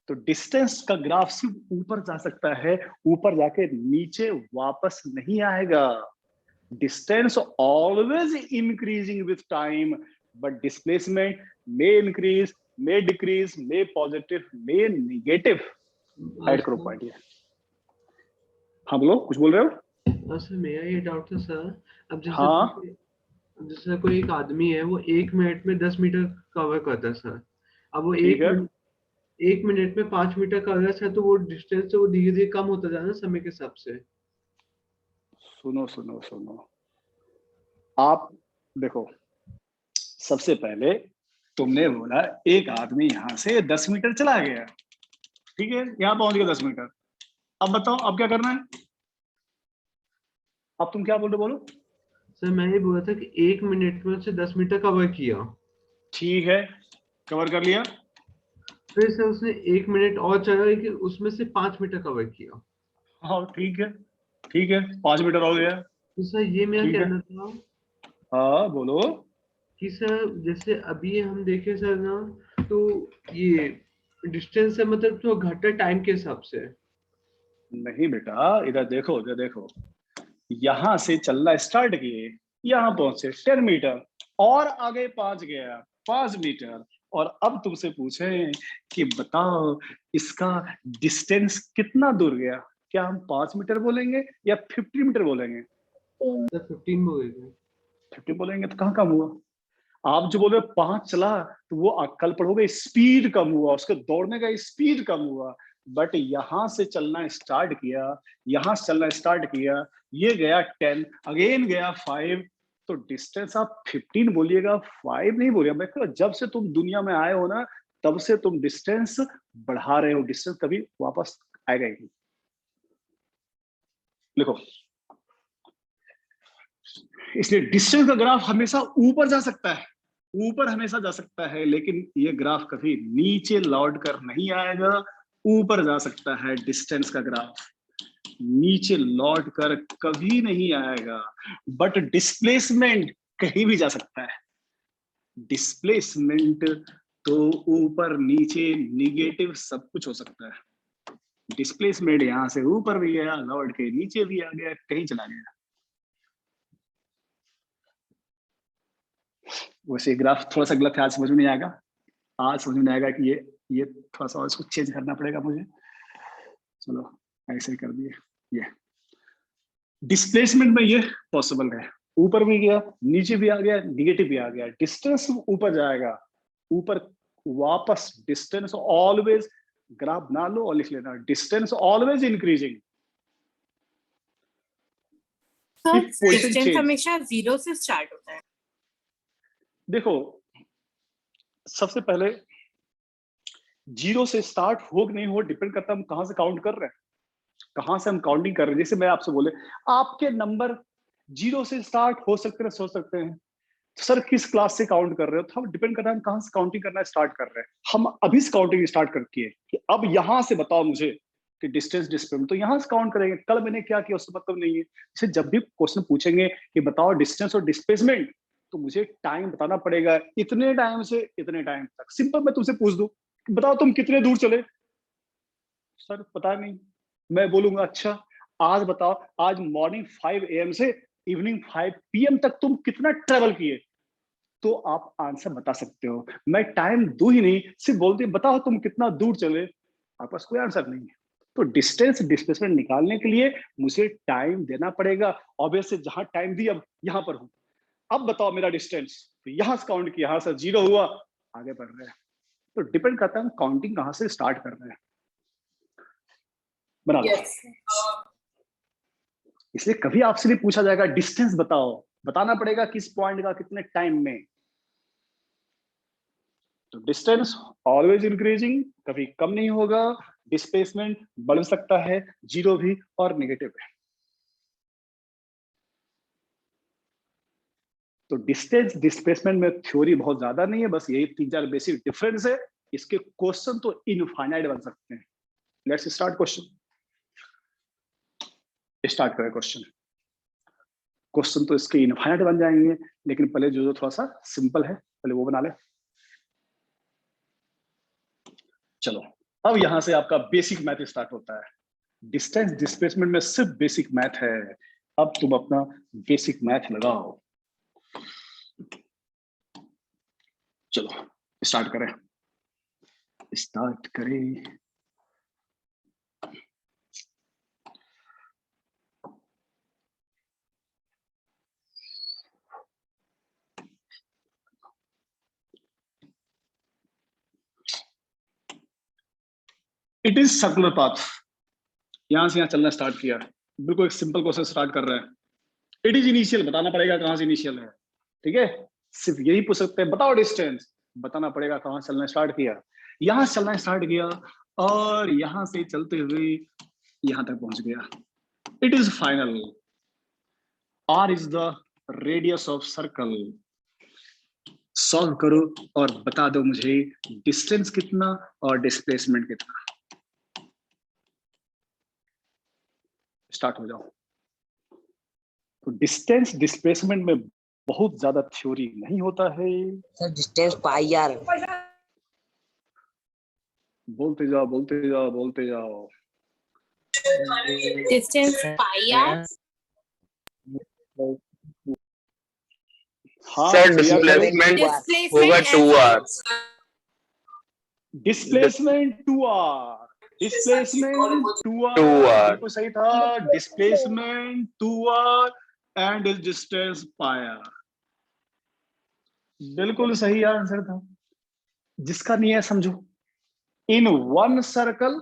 तो डिस्टेंस का ग्राफ सिर्फ ऊपर जा सकता है, ऊपर जाके नीचे वापस नहीं आएगा। Distance always increasing with time, but displacement may increase, may decrease, may positive, may negative. Add करो पॉइंट ये। हाँ बोलो, कुछ बोल रहे हो? सर मेरा ये डाउट था सर, अब हाँ। जैसे कोई एक आदमी है, वो 1 मिनट में 10 मीटर कवर करता है सर। अब वो ठीक है। 1 मिनट में 5 मीटर कवर है, तो वो डिस्टेंस वो धीरे धीरे कम होता जा रहा है समय के हिसाब से। सुनो सुनो सुनो, आप देखो, सबसे पहले तुमने बोला एक आदमी यहां से 10 मीटर चला गया, ठीक है, यहां पहुंच गया 10 मीटर। अब बताओ अब क्या करना है? अब तुम क्या बोल रहे हो, बोलो। सर मैं ये बोल रहा था कि 1 मिनट में उसने 10 मीटर कवर किया, ठीक है, कवर कर लिया। फिर सर उसने 1 मिनट और चला, लेकिन उसमें से 5 मीटर कवर किया। हाँ ठीक है, ठीक है, 5 मीटर हो गया। तो सर ये मेरा ठीक है, कहना था हाँ बोलो। कि सर जैसे अभी हम देखें सर ना, तो ये डिस्टेंस है मतलब तो घटता टाइम के हिसाब से। नहीं बेटा, इधर देखो, इधर देखो, यहां से चलना स्टार्ट किए, यहां पहुंचे 10 मीटर, और आगे 5 गया, 5 मीटर, और अब तुमसे पूछे कि बताओ इसका डिस्टेंस कितना दूर गया, क्या हम 5 मीटर बोलेंगे या 50 मीटर बोलेंगे? सर 15 बोलेंगे। 50 बोलेंगे तो कहाँ कम हुआ? आप जो बोल रहे हो 5 चला, तो वो कल पढ़ोगे स्पीड कम हुआ, उसके दौड़ने का स्पीड कम हुआ। बट यहां से चलना स्टार्ट किया, यहां से चलना स्टार्ट किया, ये गया 10, अगेन गया 5, तो डिस्टेंस आप 15 बोलिएगा, 5 नहीं बोलिएगा। मैं कह, जब से तुम दुनिया में आए हो ना, तब से तुम डिस्टेंस बढ़ा रहे हो, डिस्टेंस कभी वापस आएगा ही नहीं। देखो, इसलिए डिस्टेंस का ग्राफ हमेशा ऊपर जा सकता है, ऊपर हमेशा जा सकता है, लेकिन ये ग्राफ कभी नीचे लौट कर नहीं आएगा। ऊपर जा सकता है डिस्टेंस का ग्राफ, नीचे लौट कर कभी नहीं आएगा। बट डिस्प्लेसमेंट कहीं भी जा सकता है। डिस्प्लेसमेंट तो ऊपर नीचे निगेटिव सब कुछ हो सकता है। डिस्प्लेसमेंट यहां से ऊपर भी गया, लौट के नीचे भी आ गया, कहीं चला गया। वैसे ग्राफ थोड़ा सा गलत है, आज समझ में नहीं आएगा। आज समझ में नहीं आएगा कि ये थोड़ा सा और इसको चेंज करना पड़ेगा मुझे। चलो ऐसे ही कर दिए। ये डिस्प्लेसमेंट में ये पॉसिबल है, ऊपर भी गया, नीचे भी आ गया, निगेटिव भी आ गया। डिस्टेंस ऊपर जाएगा, ऊपर वापस डिस्टेंस ऑलवेज, ग्राफ बना लो और लिख लेना, डिस्टेंस ऑलवेज इंक्रीजिंग। डिस्टेंस हमेशा 0 से स्टार्ट होता है। देखो, सबसे पहले 0 से स्टार्ट हो कि नहीं हो डिपेंड करता है हम कहां से काउंट कर रहे हैं, कहां से हम काउंटिंग कर रहे हैं। जैसे मैं आपसे बोले, आपके नंबर 0 से स्टार्ट हो सकते हैं, सोच सकते हैं सर किस क्लास से काउंट कर रहे हो, तो हम डिपेंड करता है हम कहां से काउंटिंग करना स्टार्ट कर रहे हैं। हम अभी से काउंटिंग स्टार्ट करके कि अब यहां से बताओ मुझे कि डिस्टेंस डिस्प्लेसमेंट, तो यहां से काउंट करेंगे। कल मैंने क्या किया उससे मतलब नहीं है। जैसे जब भी क्वेश्चन पूछेंगे कि बताओ डिस्टेंस और डिस्प्लेसमेंट, तो मुझे टाइम बताना पड़ेगा, इतने टाइम से इतने टाइम तक। सिंपल मैं तुमसे पूछ दूं, बताओ तुम कितने दूर चले, सर पता नहीं। मैं बोलूंगा अच्छा आज बताओ, आज मॉर्निंग 5 AM से इवनिंग 5 PM तक तुम कितना ट्रेवल किए, तो आप आंसर बता सकते हो। मैं टाइम दू ही नहीं, सिर्फ बोलते बताओ तुम कितना दूर चले, आपके पास कोई आंसर नहीं है। तो डिस्टेंस डिस्प्लेसमेंट निकालने के लिए मुझे टाइम देना पड़ेगा। ऑब्वियसली जहां टाइम दी अब यहां पर हूं। अब बताओ मेरा डिस्टेंस, तो यहां से काउंट किया, यहां से 0 हुआ, आगे बढ़ रहे हैं। तो डिपेंड करता है हम काउंटिंग कहां से स्टार्ट कर रहे हैं। बना लो। Yes. इसलिए कभी आपसे भी पूछा जाएगा डिस्टेंस बताओ, बताना पड़ेगा किस पॉइंट का कितने टाइम में। तो डिस्टेंस ऑलवेज इंक्रीजिंग, कभी कम नहीं होगा। डिस्प्लेसमेंट बढ़ सकता है, जीरो भी और नेगेटिव है। तो डिस्टेंस डिस्प्लेसमेंट में थ्योरी बहुत ज्यादा नहीं है, बस यही 3-4 बेसिक डिफरेंस है। इसके क्वेश्चन तो इनफाइनाइट बन सकते हैं। Let's start question. स्टार्ट करें क्वेश्चन। क्वेश्चन तो इसके इनफाइनाइट बन जाएंगे, लेकिन पहले जो थोड़ा सा सिंपल है पहले वो बना ले। चलो, अब यहां से आपका बेसिक मैथ स्टार्ट होता है। डिस्टेंस डिस्प्लेसमेंट में सिर्फ बेसिक मैथ है। अब तुम अपना बेसिक मैथ लगाओ। चलो स्टार्ट करें। It is circular path. यहां से यहां चलना स्टार्ट किया, बिल्कुल एक सिंपल क्वेश्चन स्टार्ट कर रहे हैं। इट इज इनिशियल, बताना पड़ेगा कहां से इनिशियल है। ठीक है, सिर्फ यही पूछ सकते हैं बताओ डिस्टेंस, बताना पड़ेगा कहां चलना स्टार्ट किया। यहां से चलना स्टार्ट किया और यहां से चलते हुए यहां तक पहुंच गया। It is final. R is the radius of circle. Solve करो और बता दो मुझे डिस्टेंस कितना और डिस्प्लेसमेंट कितना। स्टार्ट हो जाओ। तो डिस्टेंस डिस्प्लेसमेंट में बहुत ज्यादा थ्योरी नहीं होता है। Sir distance pi r. बोलते जाओ बोलते जाओ बोलते जाओ। Distance pi r. हाँ सर प्रिया करे। डिस्प्लेसमेंट होगा Displacement 2r। Displacement 2r। Displacement 2r 2r। बिल्कुल सही था। डिस्प्लेसमेंट 2r एंड डिस्टेंस पाया, बिल्कुल सही आंसर था। जिसका नहीं है समझो। In one circle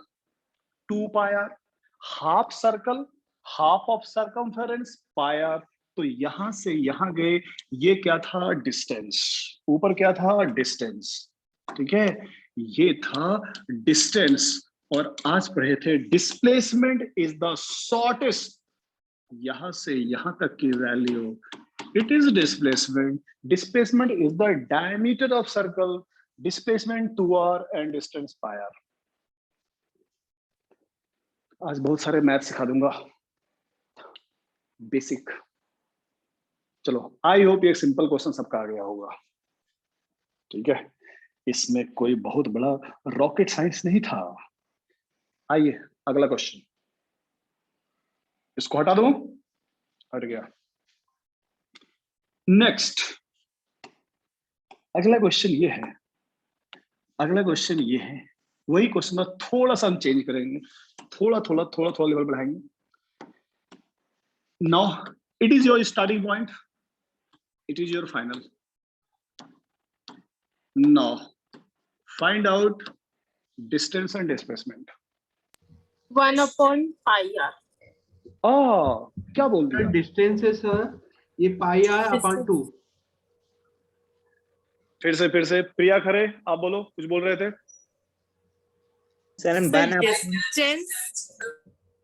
2 pi r, half circle half of circumference pi r. तो यहां से यहां गए, ये क्या था डिस्टेंस, ऊपर क्या था डिस्टेंस। ठीक है, ये था डिस्टेंस। और आज पढ़े थे डिस्प्लेसमेंट इज द शॉर्टेस्ट, यहां से यहां तक की value it is displacement. Displacement is the diameter of circle, displacement 2r and distance pi r. आज बहुत सारे मैथ सिखा दूंगा बेसिक। चलो आई होप ये सिंपल क्वेश्चन सबका आ गया होगा। ठीक है, इसमें कोई बहुत बड़ा रॉकेट साइंस नहीं था। आइए अगला क्वेश्चन। इसको हटा दूं, हट गया। नेक्स्ट अगला क्वेश्चन ये है। अगला क्वेश्चन ये है, वही क्वेश्चन थोड़ा सा हम चेंज करेंगे, थोड़ा थोड़ा लेवल बढ़ाएंगे। Now it is your starting point, it is your final. Now find out distance and displacement. 1 upon pi r. क्या बोल दिया? डिस्टेंस है सर ये पाई आर अपॉन 2। फिर से प्रिया खरे, आप बोलो, कुछ बोल रहे थे। सर हम Sir, one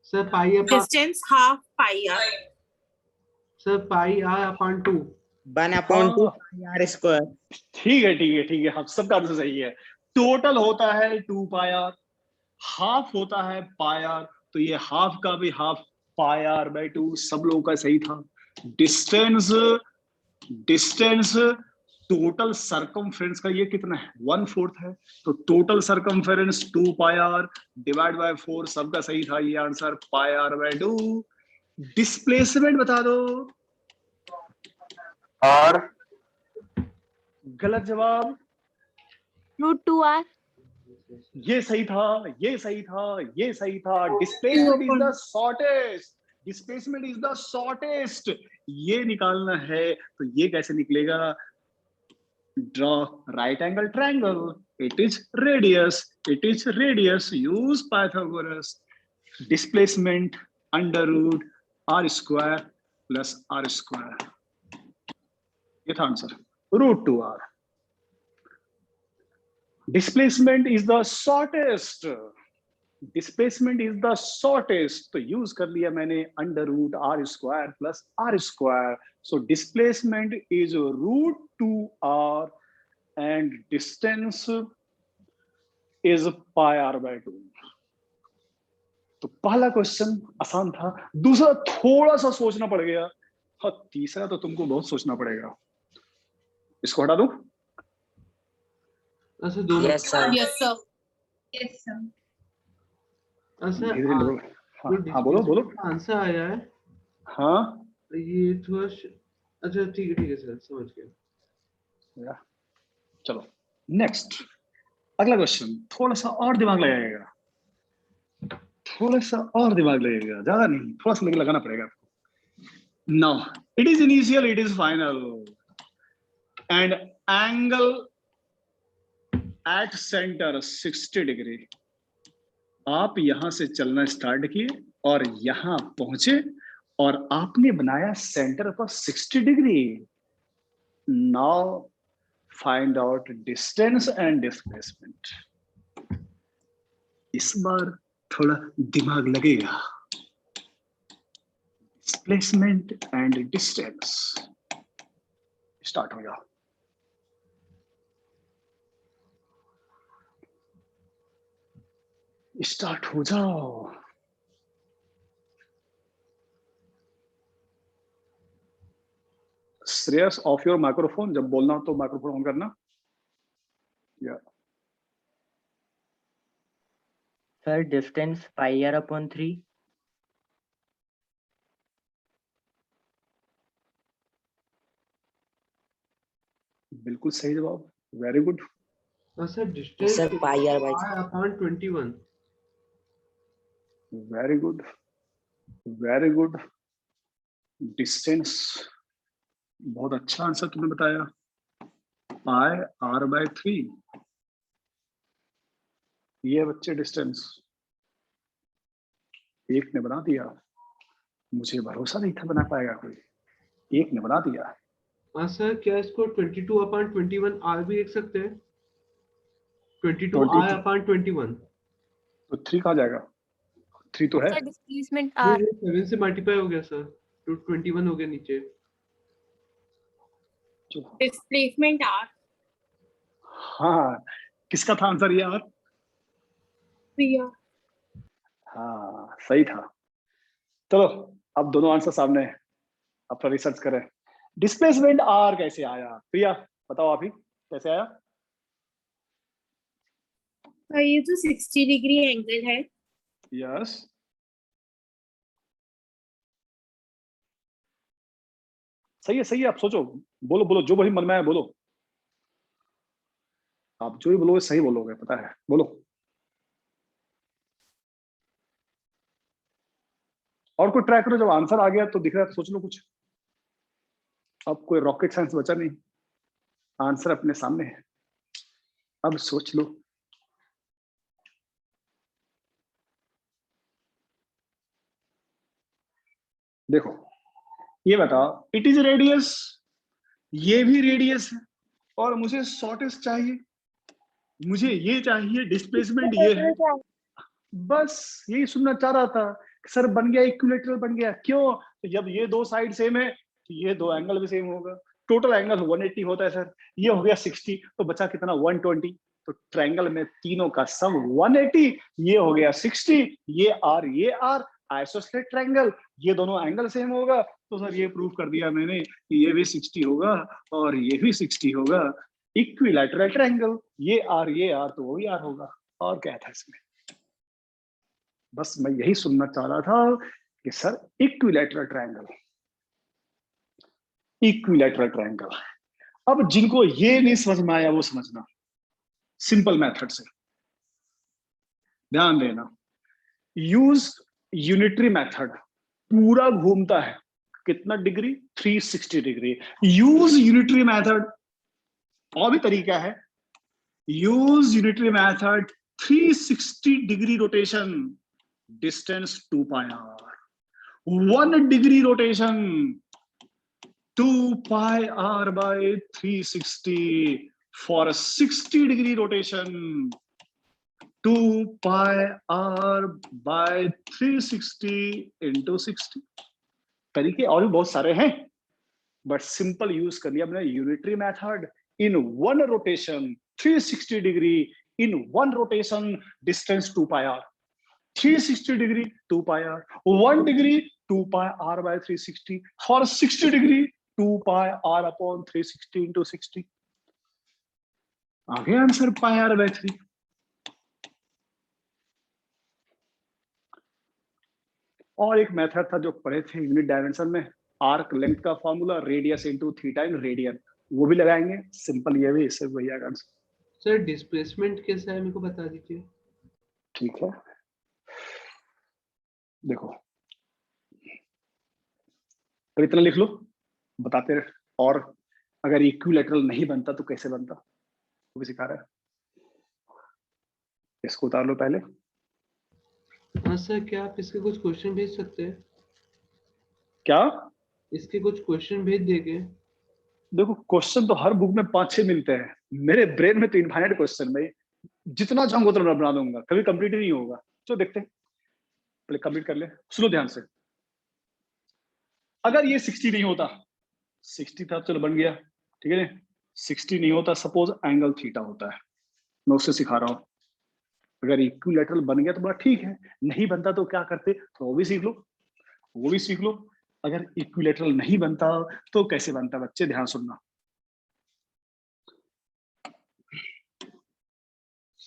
sir pi upon distance half pi r. Sir pi r upon 2। 1/2 r square. ठीक है, हम सबका आंसर सही है। टोटल होता है 2 पायर, हाफ होता है पायर, तो ये हाफ का भी हाफ पायर बाय 2, सब लोगों का सही था। डिस्टेंस टोटल सरकमफेरेंस का ये कितना है 1/4 है, तो total circumference 2 pi r divide by 4, सबका सही था ये आंसर पायर बाय 2। डिस्प्लेसमेंट बता दो। और गलत जवाब। √2r। ये सही था, ये सही था, ये सही था। Displacement is the shortest, displacement is the shortest, ये निकालना है तो ये कैसे निकलेगा? Draw right angle triangle, it is radius, use Pythagoras. Displacement under root r square plus r square, ये था answer, root 2r. Displacement is the shortest, displacement is the shortest, तो यूज कर लिया मैंने under root r square plus r square. So displacement is root 2r and distance is pi r by 2. तो पहला क्वेश्चन आसान था, दूसरा थोड़ा सा सोचना पड़ गया, और तीसरा तो तुमको बहुत सोचना पड़ेगा. इसको हटा दूं? अच्छा दोनों yes sir. Yes, sir. Yes, sir. अच्छा धीरे-धीरे बोलो. जो हाँ बोलो बोलो. आंसर आया है हाँ ये थोड़ा अच्छा ठीक है सर, समझ गया. चलो नेक्स्ट, अगला क्वेश्चन. थोड़ा सा और दिमाग लगाइएगा, थोड़ा सा और दिमाग लगेगा, ज्यादा नहीं, थोड़ा सा लगाना पड़ेगा आपको. Now it is initial, it is final, and angle at centre 60 degree. आप यहां से चलना स्टार्ट किए और यहां पहुंचे और आपने बनाया सेंटर पर 60 degree. Now find out distance and displacement. इस बार थोड़ा दिमाग लगेगा. Displacement and distance. स्टार्ट हो जाओ. स्टार्ट हो जाओ. श्रेयस ऑफ योर माइक्रोफोन, जब बोलना हो तो माइक्रोफोन ऑन करना. या Sir, distance pi r upon 3. बिल्कुल सही जवाब, वेरी गुड. अच्छा distance sir pi r by upon 21. Very good, very good. Distance, बहुत अच्छा आंसर तुमने बताया. पाई r बाय 3, ये बच्चे डिस्टेंस. एक ने बना दिया, मुझे भरोसा नहीं था बना पाएगा कोई, एक ने बना दिया. सर क्या इसको 22 अपॉन 21 आर भी लिख सकते हैं? 22 22 आर अपॉन 21. तो 3 कहाँ जाएगा? 3 तो है. सर डिस्प्लेसमेंट आर 7 से मल्टीप्लाई हो गया सर, तो 21 हो गया नीचे. Displacement R. हाँ, किसका था आंसर? यार Priya. हाँ सही था. चलो अब दोनों आंसर सामने है, अब थोड़ा रिसर्च करें. डिस्प्लेसमेंट आर कैसे आया? प्रिया बताओ आप ही, कैसे आया? ये तो 60 डिग्री एंगल है. यस, सही है, सही है. आप सोचो, बोलो बोलो, जो भी मन में आए बोलो. आप जो भी बोलोगे सही बोलोगे, पता है. बोलो. और कोई ट्राई करो, जब आंसर आ गया तो दिख रहा है तो सोच लो कुछ. अब कोई रॉकेट साइंस बचा नहीं, आंसर अपने सामने है, अब सोच लो. देखो ये बताओ, इट इज रेडियस, ये भी रेडियस है, और मुझे शॉर्टेस्ट चाहिए, मुझे ये चाहिए, डिस्प्लेसमेंट ये है. बस यही सुनना चाह रहा था. सर बन गया, इक्विलैटरल बन गया. क्यों? तो जब ये दो साइड सेम है तो ये दो एंगल भी सेम होगा. टोटल एंगल 180 होता है सर, ये हो गया 60, तो बचा कितना? 120. तो ट्रायंगल में तीनों का सम 180, ये हो गया 60, ये आर आइसोसेलेस ट्रायंगल, ये दोनों एंगल सेम होगा. तो सर ये प्रूव कर दिया मैंने कि ये भी 60 होगा और ये भी 60 होगा. इक्विलैटरल ट्रायंगल, ये आर तो वो भी आर होगा. और क्या था इसमें? बस मैं यही सुनना चाह रहा था कि sir equilateral triangle, equilateral triangle. अब जिनको ये नहीं समझ में आया वो समझना, सिंपल मेथड से. ध्यान देना, यूज यूनिटरी मेथड, पूरा घूमता है कितना degree, 360 degree. Use unitary method, और भी तरीका है, use unitary method 360 degree rotation, distance 2 pi r, 1 degree rotation 2 pi r by 360, for a 60 degree rotation 2 pi r by 360 into 60। तरीके और भी बहुत सारे हैं, बट सिंपल यूज कर लिया हमने unitary method in one rotation 360 degree, in one rotation distance 2 pi r, 360 degree 2 pi r, 1 degree 2 pi r by 360, for 60 degree 2 pi r upon 360 into 60। आगे आंसर pi r by 3। और एक मेथड था जो पढ़े थे यूनिट डायमेंशन में, आर्क लेंथ का formula radius into theta in radian, वो भी लगाएंगे, सिंपल ये भी, इससे वही आएगा आंसर। सर डिस्प्लेसमेंट कैसा है मेरे को बता दीजिए। ठीक है, देखो तो इतना लिख लो, बताते रहे। और अगर इक्विलैटरल नहीं बनता तो कैसे बनता, वो भी सिखा रहा है। इसको उतार लो पहले। हाँ सर, क्या आप इसके कुछ क्वेश्चन भेज सकते हैं? क्या? इसके कुछ क्वेश्चन भेज देंगे। देखो क्वेश्चन तो हर बुक में 5-6 मिलते हैं, मेरे ब्रेन में तो इनफाइनाइट क्वेश्चन, में जितना चाहूंगा उतना बना दूंगा, कभी कंप्लीट ही नहीं होगा। चलो देखते हैं, पहले कंप्लीट कर ले। सुनो ध्यान से, अगर ये 60 नहीं होता, 60 था चलो बन गया, ठीक है ना, 60 नहीं होता, सपोज एंगल थीटा होता है, मैं उससे सिखा रहा हूं। अगर इक्विलैटरल बन गया तो बड़ा ठीक है, नहीं बनता तो क्या करते, तो वो भी सीख लो, वो भी सीख लो। अगर इक्विलैटरल नहीं बनता तो कैसे बनता, बच्चे ध्यान सुनना।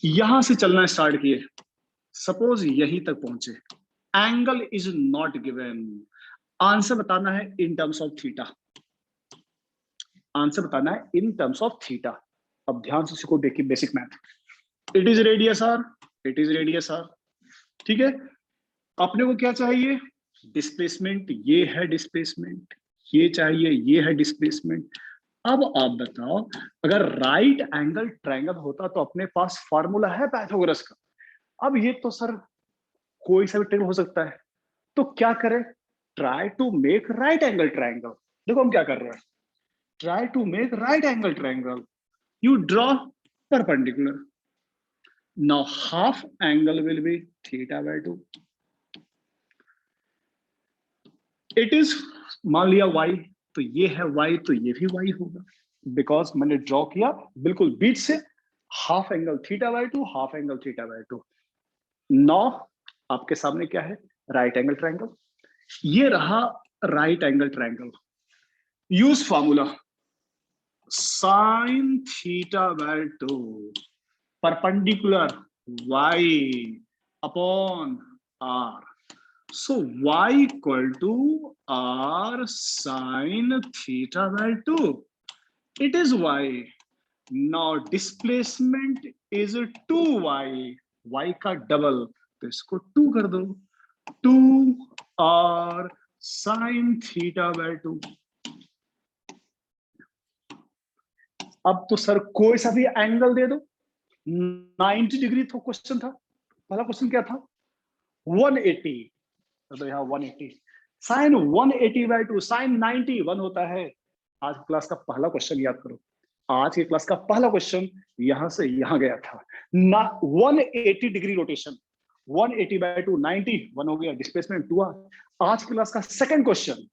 यहां से चलना स्टार्ट किए, सपोज यहीं तक पहुंचे, angle is not given, answer बताना है in terms of theta, answer बताना है इन टर्म्स ऑफ थीटा। अब ध्यान से सीखो, देखिए basic math, it is radius r, it is radius r, ठीक है। अपने को क्या चाहिए, डिस्प्लेसमेंट, ये है डिस्प्लेसमेंट, ये चाहिए, ये है डिस्प्लेसमेंट। अब आप बताओ, अगर राइट एंगल ट्रायंगल होता तो अपने पास फार्मूला है पाइथागोरस का। अब ये तो सर कोई सा भी ट्रायंगल हो सकता है, तो क्या करें, try to make right angle triangle. देखो हम क्या कर रहे हैं, try to make right angle triangle, you draw perpendicular, now half angle will be theta by 2, it is मान लिया y, तो ये है y, तो ये भी y होगा, बिकॉज मैंने ड्रॉ किया बिल्कुल बीच से, half angle theta by 2, half angle theta by 2। नौ आपके सामने क्या है, राइट एंगल ट्रायंगल, ये रहा right angle triangle. Use formula sin theta by 2 perpendicular y upon r, so y equal to r sin theta by 2, it is y। now displacement is 2y, y का डबल, तो इसको 2 कर दो, 2r sin theta by 2। अब तो सर कोई सा भी एंगल दे दो, 90 डिग्री तो क्वेश्चन था, पहला क्वेश्चन क्या था, 180, तो यहाँ 180, साइन 180 बाय 2, साइन 90 1 होता है। आज क्लास का पहला क्वेश्चन याद करो, आज के क्लास का पहला क्वेश्चन यहां से यहां गया था ना, 180 डिग्री रोटेशन, 180 बाय 2 90 1 हो गया, डिस्प्लेसमेंट 2 आज क्लास का सेकंड क्वेश्चन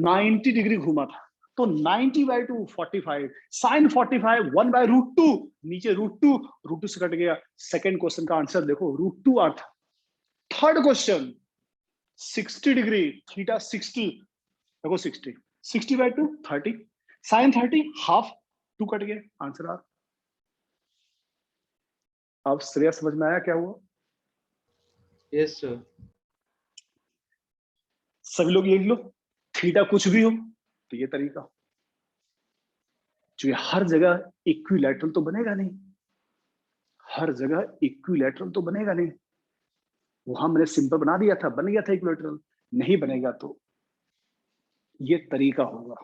90 डिग्री घूमा था, तो 90 बाय 2 45, साइन 45 1 बाय √2, नीचे √2 से कट गया। सेकंड क्वेश्चन का आंसर देखो, √2 r था। थर्ड क्वेश्चन 60 डिग्री, थीटा 60, देखो 60 बाय 2 30, साइन 30 हाफ, 2 कट गया, आंसर आर। अब श्रेया समझ में आया क्या हुआ? Yes sir. सभी लोग लिख लो, थीटा कुछ भी हो तो ये तरीका, जो हर जगह इक्विलैटरल तो बनेगा नहीं, हर जगह इक्विलैटरल तो बनेगा नहीं, वहां मैंने सिंपल बना दिया था, बन गया था इक्विलैटरल, नहीं बनेगा तो ये तरीका होगा।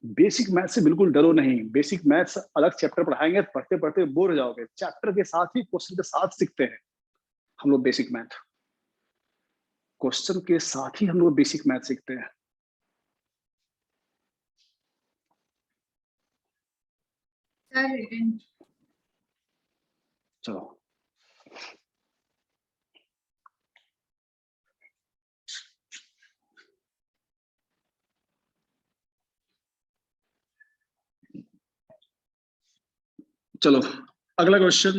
बेसिक मैथ से बिल्कुल डरो नहीं, बेसिक मैथ्स अलग चैप्टर पढ़ाएंगे, पढ़ते पढ़ते बोर हो जाओगे, चैप्टर के साथ ही क्वेश्चन के साथ सीखते हैं हम लोग बेसिक मैथ, क्वेश्चन के साथ ही हम लोग बेसिक मैथ सीखते हैं। Sir, written. चलो चलो अगला क्वेश्चन।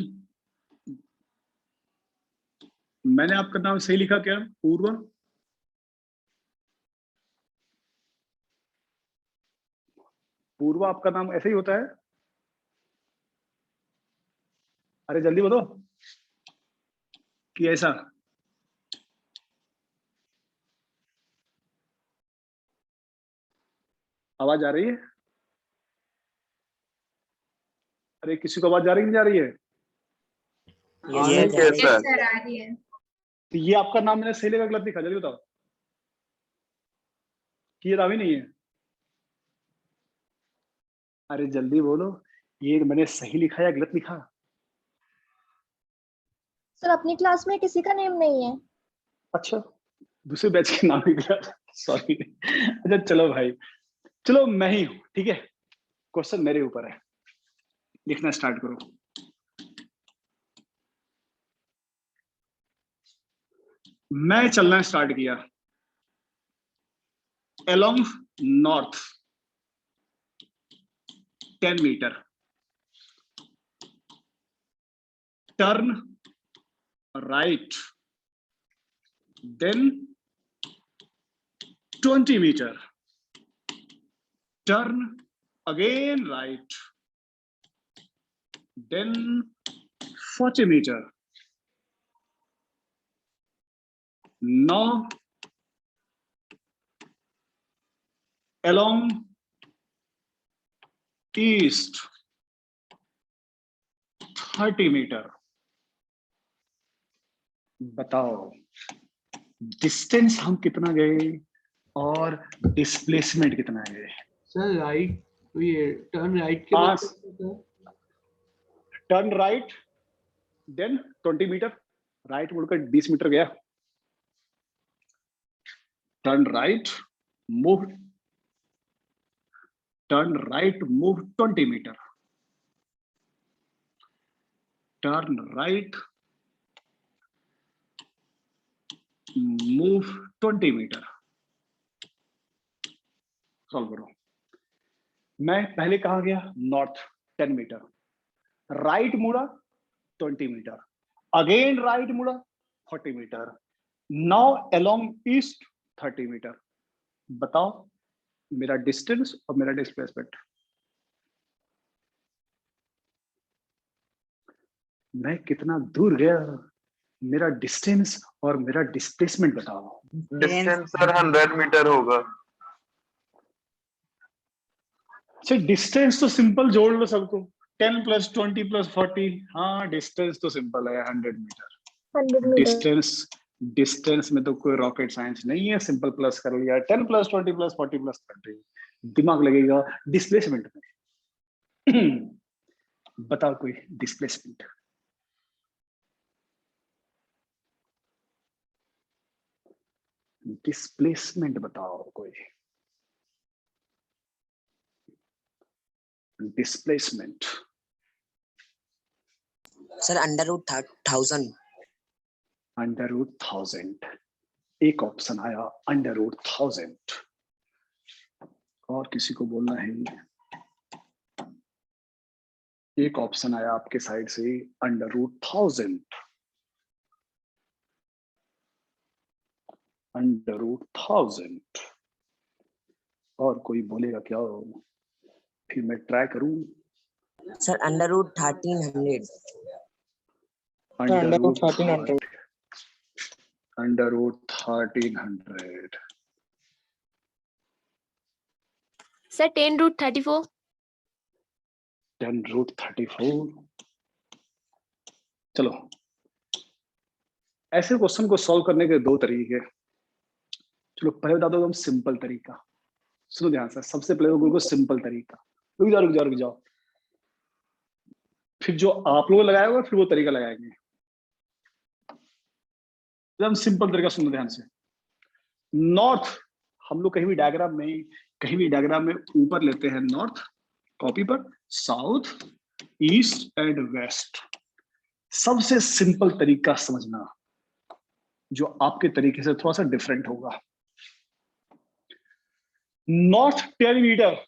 मैंने आपका नाम सही लिखा क्या? पूर्व? पूर्व आपका नाम ऐसे ही होता है? अरे जल्दी बोलो कि ऐसा? आवाज आ रही है? अरे किसी को आवाज आ रही नहीं जा रही है? Yes, sir. Yes, sir, आ रही है। तो ये आपका नाम मैंने सही लिखा गलत लिखा? जल्दी बताओ कि ये रावी नहीं है। अरे जल्दी बोलो, ये मैंने सही लिखा या गलत लिखा? सर अपनी क्लास में किसी का नेम नहीं है। अच्छा, दूसरे बैच के नाम लिख दिया, सॉरी। अच्छा चलो भाई, चलो मैं ही हूं, ठीक है, क्वेश्चन मेरे ऊपर है, लिखना स्टार्ट करो। मैं चलना स्टार्ट किया along north 10 meter, turn right, then 20 meter, turn again right, then 40 meter. Now along east 30 meter. बताओ डिस्टेंस हम कितना गए और डिस्प्लेसमेंट कितना गए? सर राइट, तो ये टर्न राइट के हाँ, बाद क्या होता है? Turn right then 20 meter, right मुड़कर 20 मीटर गया, turn right move, turn right move 20 meter, turn right move 20 meter. Solve करो। मैं पहले कहा गया नॉर्थ 10 मीटर, राइट मुड़ा 20 मीटर, अगेन राइट मुड़ा 40 meter, now along east 30 meter. बताओ मेरा डिस्टेंस और मेरा डिस्प्लेसमेंट। मैं कितना दूर गया, मेरा डिस्टेंस और मेरा डिस्प्लेसमेंट बताओ। डिस्टेंस सर 100 मीटर होगा। अच्छा डिस्टेंस तो सिंपल जोड़ लो सबको, 10 + 20 + 40, हाँ डिस्टेंस तो सिंपल है 100 मीटर। 100 मीटर। डिस्टेंस में तो कोई रॉकेट साइंस नहीं है, सिंपल प्लस कर लिया, 10 + 20 + 40 + 30, दिमाग लगेगा डिस्प्लेसमेंट में। बताओ कोई डिस्प्लेसमेंट। डिस्प्लेसमेंट बताओ कोई, डिस्प्लेसमेंट। सर √1000। √1000, एक ऑप्शन आया √1000, और किसी को बोलना है? एक ऑप्शन आया आपके साइड से √1000, √1000, और कोई बोलेगा क्या? फिर मैं ट्राई करूं। सर √1300। √1300। √1300। सर 10√34। 10√34। चलो, ऐसे क्वेश्चन को सॉल्व करने के दो तरीके। चलो पहले बता दो एकदम सिंपल तरीका, सुनो ध्यान से। सबसे पहले तो बिल्कुल सिंपल तरीका, रुक जाओ रुक जाओ रुक जाओ, फिर जो आप लोगों ने लगाया होगा फिर वो तरीका लगाएंगे। एकदम सिंपल तरीका सुनो ध्यान से। नॉर्थ, हम लोग कहीं भी डायग्राम में ऊपर लेते हैं नॉर्थ कॉपी पर, साउथ, ईस्ट एंड वेस्ट। सबसे सिंपल तरीका समझना जो आपके तरीके से थोड़ा सा डिफरेंट होगा। नॉर्थ 10 मीटर,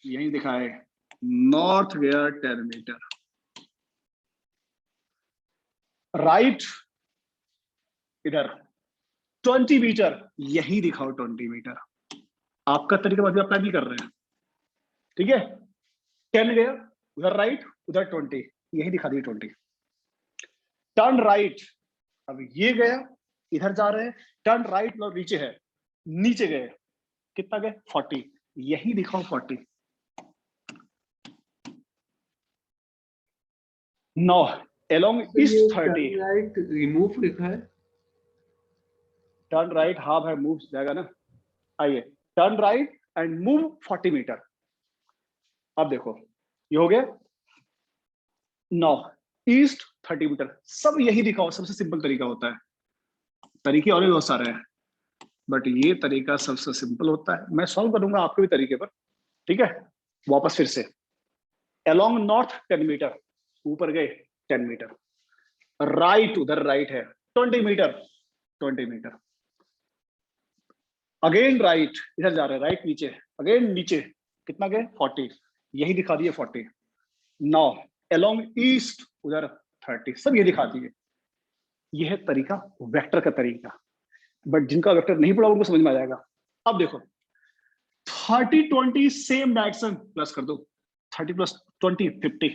यही दिखा है, नॉर्थ गया 10 मीटर। राइट इधर 20 मीटर, यही दिखाओ 20 मीटर। आपका तरीका मतलब अप्लाई नहीं कर रहे हैं, ठीक है। 10 गया उधर राइट, उधर 20, यही दिखा दिए 20। टर्न राइट, अब ये गया इधर जा रहे हैं, टर्न राइट मतलब नीचे है, नीचे गए कितना गए 40, यही दिखाओ 40। No along east 30। Right remove लिखा है। टर्न राइट हाफ है, मूव जाएगा ना। आइए, turn right and move 40 meter. अब देखो ये हो गया। नो ईस्ट 30 मीटर, सब यही दिखाओ। सबसे सिंपल तरीका होता है, तरीके और भी बहुत सारे हैं बट ये तरीका सबसे सिंपल होता है। मैं सॉल्व करूंगा आपके भी तरीके पर, ठीक है। वापस फिर से, अलोंग नॉर्थ 10 मीटर, ऊपर गए 10 मीटर, राइट उधर राइट है 20 मीटर, 20 मीटर। अगेन राइट, इधर जा रहे हैं राइट नीचे, अगेन नीचे कितना गए 40, यही दिखा दिए 40। नाउ अलोंग ईस्ट उधर 30, सब ये दिखा दिए। यह है तरीका वेक्टर का तरीका, बट जिनका वेक्टर नहीं पड़ा उनको समझ में आ जाएगा। अब देखो 30 20 सेम डायरेक्शन, प्लस कर दो 30 + 20 50,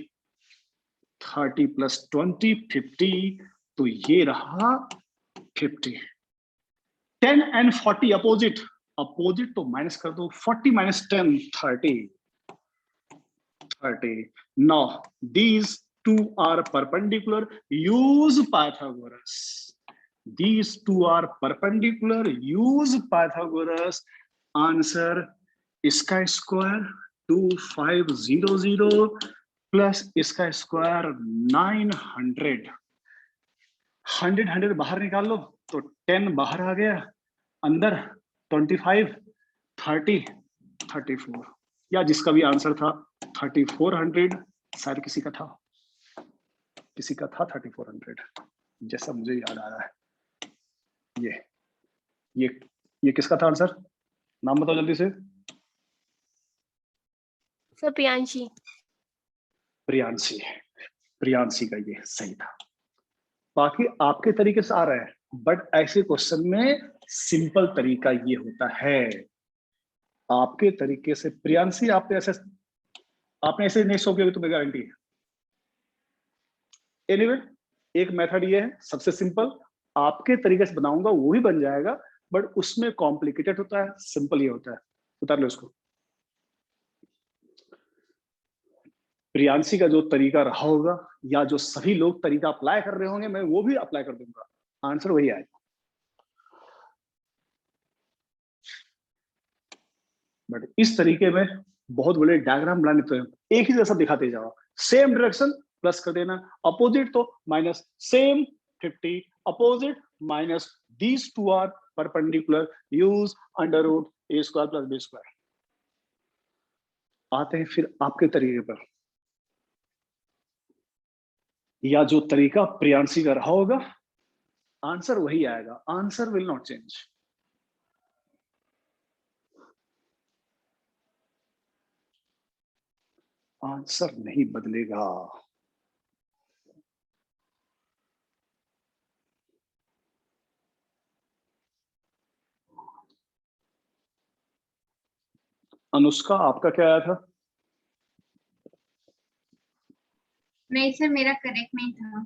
30 + 20 50, तो ये रहा 50। 10 and 40 अपोजिट, अपोजिट तो माइनस कर दो, 40 - 10 30, 30। Now these two are perpendicular, use Pythagoras. These two are perpendicular, use Pythagoras. Answer इसका स्क्वायर 2500 प्लस इसका स्क्वायर 900। 100 बाहर निकाल लो तो 10 बाहर आ गया, अंदर 25 30 34, या जिसका भी आंसर था 3400, शायद किसी का था 3400, जैसा मुझे याद आ रहा है। ये किसका था आंसर, नाम बताओ जल्दी से। सर प्रियांशी। प्रियांशी का ये सही था। बाकी आपके तरीके से आ रहा है, बट ऐसे क्वेश्चन में सिंपल तरीका ये होता है। आपके तरीके से प्रियांशी आपने ऐसे नहीं सो किया, तुम्हें गारंटी है। एनीवे, एक मेथड ये है सबसे सिंपल, आपके तरीके से बनाऊंगा वो भी बन जाएगा, बट उसमें कॉम्प्लिकेटेड होता है, सिंपल ये होता है। उतार लो इसको। प्रियांशी का जो तरीका रहा होगा या जो सभी लोग तरीका अप्लाई कर रहे होंगे, मैं वो भी अप्लाई कर दूंगा, आंसर वही आएगा। बट इस तरीके में बहुत बड़े डायग्राम बनाने तो एक ही जैसा दिखाते जाओ, सेम डायरेक्शन प्लस कर देना, अपोजिट तो minus, same 50 opposite minus, these two are perpendicular, use √a² + b²। आते हैं फिर आपके तरीके पर, या जो तरीका प्रियांशी का रहा होगा आंसर वही आएगा, answer will not change. Answer नहीं बदलेगा। अनुष्का आपका क्या आया था? नहीं सर, मेरा करेक्ट नहीं था।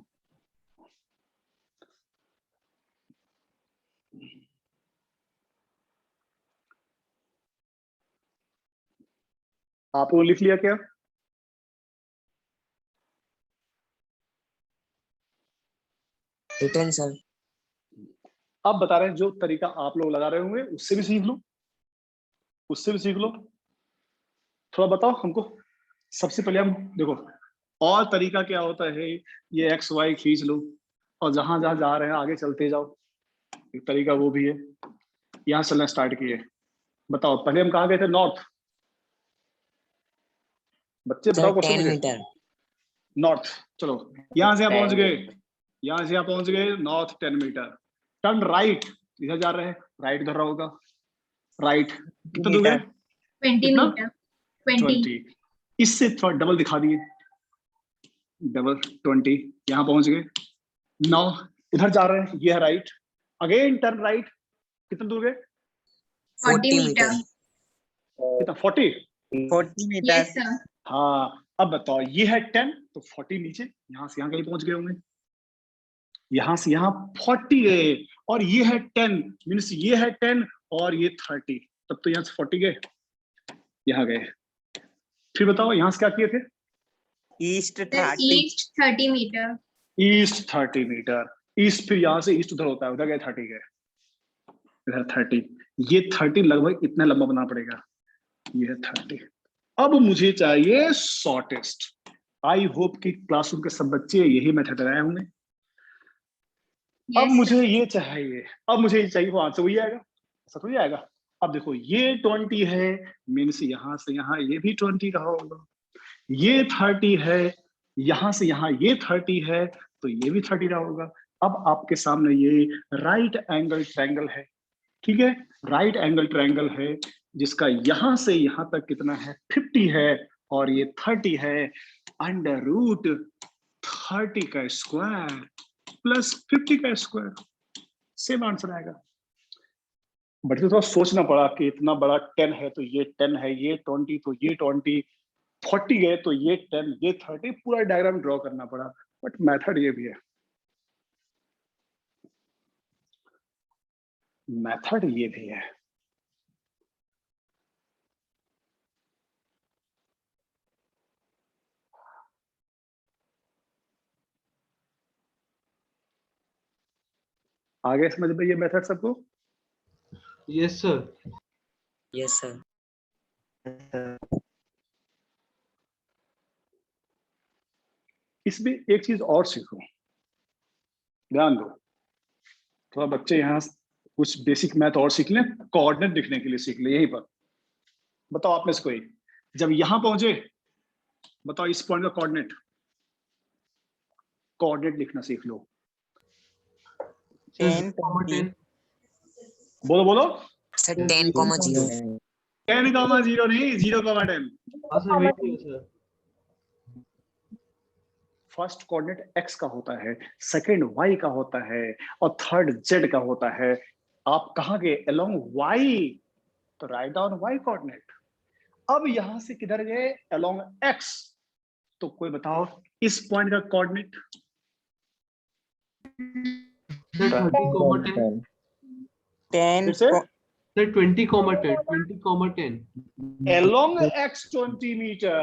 आप लोगों ने लिख लिया क्या? Return sir. अब बता रहे हैं जो तरीका आप लोग लगा रहे होंगे उससे भी सीख लो, उससे भी सीख लो। थोड़ा बताओ हमको। सबसे पहले हम देखो, और तरीका क्या होता है, ये एक्स वाई खींच लो और जहां जहां जा रहे हैं आगे चलते जाओ। एक तरीका वो भी है। यहां चलना स्टार्ट किए। बताओ पहले हम कहाँ गए थे? नॉर्थ। बच्चे सर बताओ क्वेश्चन 10 मुझे। मीटर। नॉर्थ। चलो यहां से यहाँ पहुंच गए, यहां से यहाँ पहुंच गए नॉर्थ 10 मीटर। टर्न राइट, इधर जा रहे हैं, राइट इधर रहा होगा। राइट कितना दूर गए? 20 कितना? मीटर 20 20। इससे थोड़ा डबल दिखा दिए, डबल 20। यहां पहुंच गए। नौ इधर जा रहे हैं, ये है राइट। अगेन टर्न राइट, कितना दूर गए? 40 मीटर। मीटर। कितना? 40। 40 मीटर। Yes sir. हाँ अब बताओ, ये है 10 तो 40 नीचे, यहां से यहां कहीं पहुंच गए होंगे। यहां से यहां 40 गए, और ये है 10 मीन्स ये है 10 और ये 30, तब तो यहां से 40 गए, यहां गए। फिर बताओ यहां से क्या किए थे? East sir 30। East 30 meter. East 30 meter. East, फिर यहां से ईस्ट उधर होता है, उधर गए 30 गए, इधर 30। ये 30 लगभग इतना लंबा बनाना पड़ेगा। ये है 30। अब मुझे चाहिए शॉर्टेस्ट। आई होप कि क्लासरूम के सब बच्चे यही मेथड लगाए होंगे। अब यस मुझे सर। ये चाहिए, अब मुझे ये चाहिए, वो आंसर वही आएगा, ऐसा थोड़ी आएगा। अब देखो ये 20 है, मीन्स यहां से यहां ये भी 20 रहा होगा। ये 30 है, यहां से यहां ये 30 है, तो ये भी 30 रहा होगा। अब आपके सामने ये राइट एंगल ट्रायंगल है, ठीक है? राइट एंगल ट्रायंगल है जिसका यहां से यहां तक कितना है? 50 है, और ये 30 है। अंडर रूट 30 का स्क्वायर प्लस 50 का स्क्वायर, सेम आंसर आएगा। बट तो थोड़ा सोचना पड़ा कि इतना बड़ा 10 है तो ये 10 है, ये 20 तो ये 20, 40 गए तो ये 10, ये 30, पूरा डायग्राम ड्रॉ करना पड़ा। बट मेथड ये भी है, मेथड ये भी है। आगे समझ में ये मेथड सबको? Yes sir. Yes sir. इसमें एक चीज और सीखो, ध्यान दो। थोड़ा बच्चे यहाँ कुछ बेसिक मैथ और सीख लें, कोऑर्डिनेट लिखने के लिए सीख ले यहीं पर। बताओ आप में से कोई जब यहां पहुंचे, बताओ इस पॉइंट का कोऑर्डिनेट, कोऑर्डिनेट लिखना सीख लो। 10, 10, बोलो बोलो। सर 10,0। 10,0 नहीं, 0,10। हाँ सर वही है सर। फर्स्ट कोऑर्डिनेट x का होता है, सेकंड y का होता है, और थर्ड z का होता है। आप कहां गए? अलोंग y, तो राइट डाउन y कोऑर्डिनेट। अब यहां से किधर गए? अलोंग x, तो कोई बताओ इस पॉइंट का कोऑर्डिनेट? सर 30,10। 10, फिर से sir 20,10, 20,10। along x 20 meter,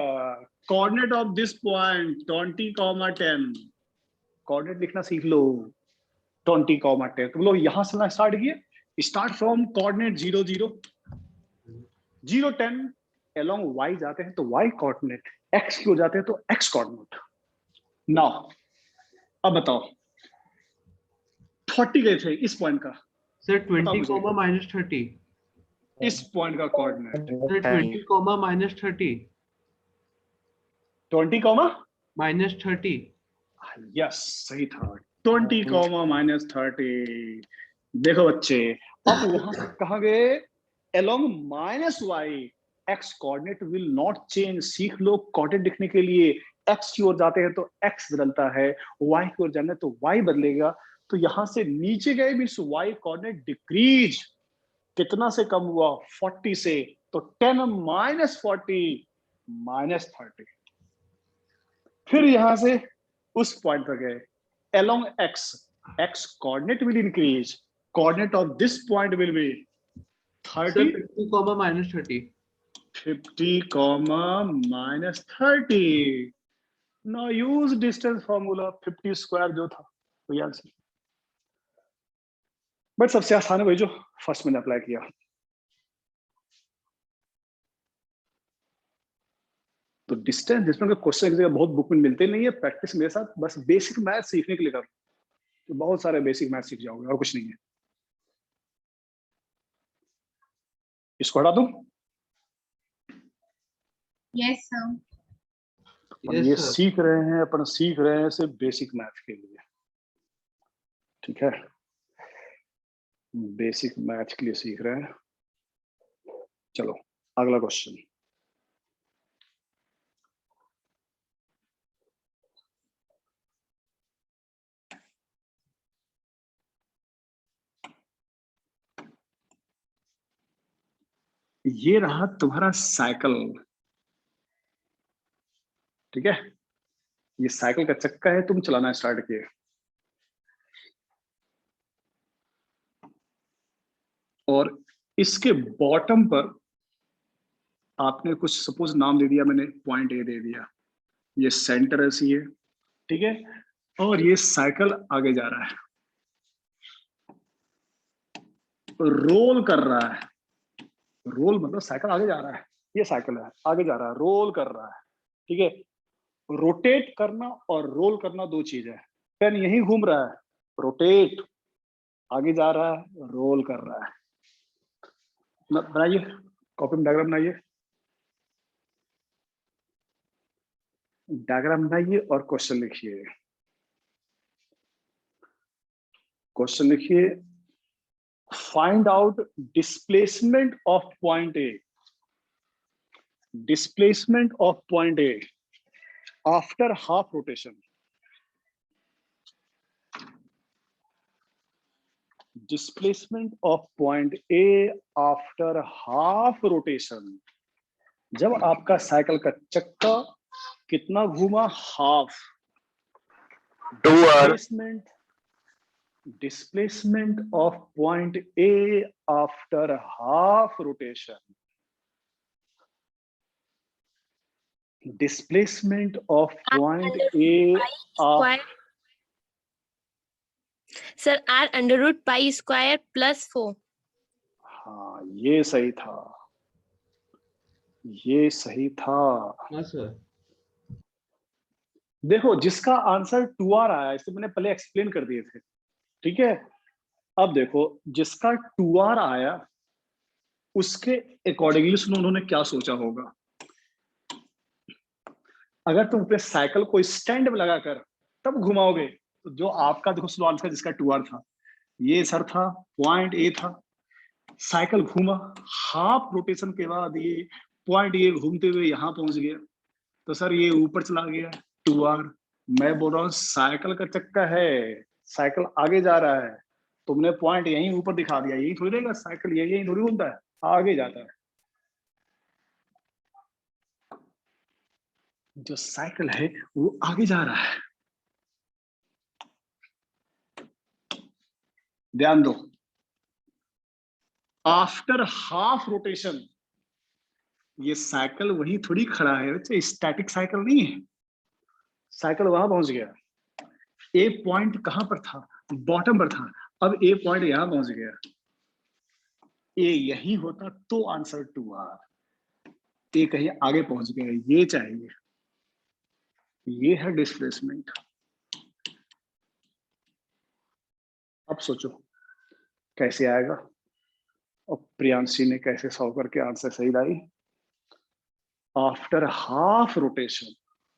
coordinate of this point 20,10। Coordinate लिखना सीख लो, 20,10। तो लोग यहां से ना स्टार्ट किए, start from coordinate 0, 0, 0, 10, along y जाते हैं तो y कोऑर्डिनेट, x की ओर जाते हैं तो x कोऑर्डिनेट। नाउ अब बताओ 40 गए थे इस पॉइंट का, सर बताओ मुझे 20, -30। इस पॉइंट का कोऑर्डिनेट। सर 20, -30। 20, -30। यस सही था, 20, -30। देखो बच्चे, अब वहां से कहा गए along -y, x coordinate will not change. सीख लो कोऑर्डिनेट लिखने के लिए, x की ओर जाते हैं तो x बदलता है, y की ओर जाना है तो y बदलेगा। तो यहां से नीचे गए मीन्स y कोऑर्डिनेट डिक्रीज, कितना से कम हुआ? 40 से, तो 10 -40 -30। फिर यहां से उस पॉइंट पर गए, along x, x coordinate will increase, coordinate of this point will be sir 30, 50, -30। 50 comma minus 30. Now use distance formula 50 square जो था वही आंसर। बट सबसे आसान है वही जो फर्स्ट मैंने अप्लाई किया। तो डिस्टेंस जिसमें क्वेश्चन एक जगह बहुत बुक में मिलते नहीं है, प्रैक्टिस मेरे साथ बस बेसिक मैथ सीखने के लिए कर, तो बहुत सारे बेसिक मैथ सीख जाओगे और कुछ नहीं है। इसको हटा दूं? Yes, sir. अपन ये सीख रहे हैं, अपन सीख रहे हैं सिर्फ बेसिक मैथ के लिए, ठीक है? बेसिक मैथ के लिए सीख रहे हैं। चलो अगला क्वेश्चन। ये रहा तुम्हारा साइकिल, ठीक है? ये साइकिल का चक्का है, तुम चलाना स्टार्ट किए और इसके बॉटम पर आपने कुछ सपोज नाम दे दिया, मैंने पॉइंट ए दे दिया, ये सेंटर है सी है, ठीक है? और ये साइकिल आगे जा रहा है, रोल कर रहा है। रोल मतलब साइकिल आगे जा रहा है, ये साइकिल है आगे जा रहा है, रोल कर रहा है, ठीक है? रोटेट करना और रोल करना दो चीज है। पेन यही घूम रहा है, रोटेट आगे जा रहा है, रोल कर रहा है। बनाइए, कॉपी में डायग्राम बनाइए, डायग्राम बनाइए और क्वेश्चन लिखिए। क्वेश्चन लिखिए, find out displacement of point A, displacement of point A after half rotation. Displacement of point A after half rotation. जब आपका साइकिल का चक्का कितना घूमा, half. 2r displacement of point A after half rotation. Displacement of point A Square. Sir, R under root pi square plus 4. हाँ ये सही था, ये सही था। हाँ सर। देखो जिसका आंसर 2r आया, इसे मैंने पहले एक्सप्लेन कर दिए थे, ठीक है? अब देखो जिसका 2r आया उसके अकॉर्डिंगली सुनो उन्होंने क्या सोचा होगा। अगर तुम अपने साइकिल को स्टैंड में लगाकर तब घुमाओगे तो जो आपका देखो स्लो आंसर जिसका 2r था, ये सर था पॉइंट ए था, साइकिल घूमा, हाफ रोटेशन के बाद ये पॉइंट ए घूमते हुए यहाँ पहुंच गया, तो सर ये ऊपर चला गया 2r। मैं बोल रहा हूँ साइकिल का चक्का है, साइकिल आगे जा रहा है, तुमने पॉइंट यहीं ऊपर दिखा दिया, यही थोड़ी रहेगा, साइकिल यही थोड़ी घूमता है, आगे जाता है। जो साइकिल है वो आगे जा रहा है, ध्यान दो। आफ्टर हाफ रोटेशन ये साइकिल वही थोड़ी खड़ा है बच्चे, स्टैटिक साइकिल नहीं है, साइकिल वहां पहुंच गया। ए पॉइंट कहां पर था, बॉटम पर था, अब ए पॉइंट यहां पहुंच गया। ए यही होता तो आंसर 2r, ए कहीं आगे पहुंच गया, ये चाहिए, ये है डिस्प्लेसमेंट। अब सोचो कैसे आएगा, और प्रियांशी ने कैसे सॉल्व करके आंसर सही लाई। आफ्टर हाफ रोटेशन,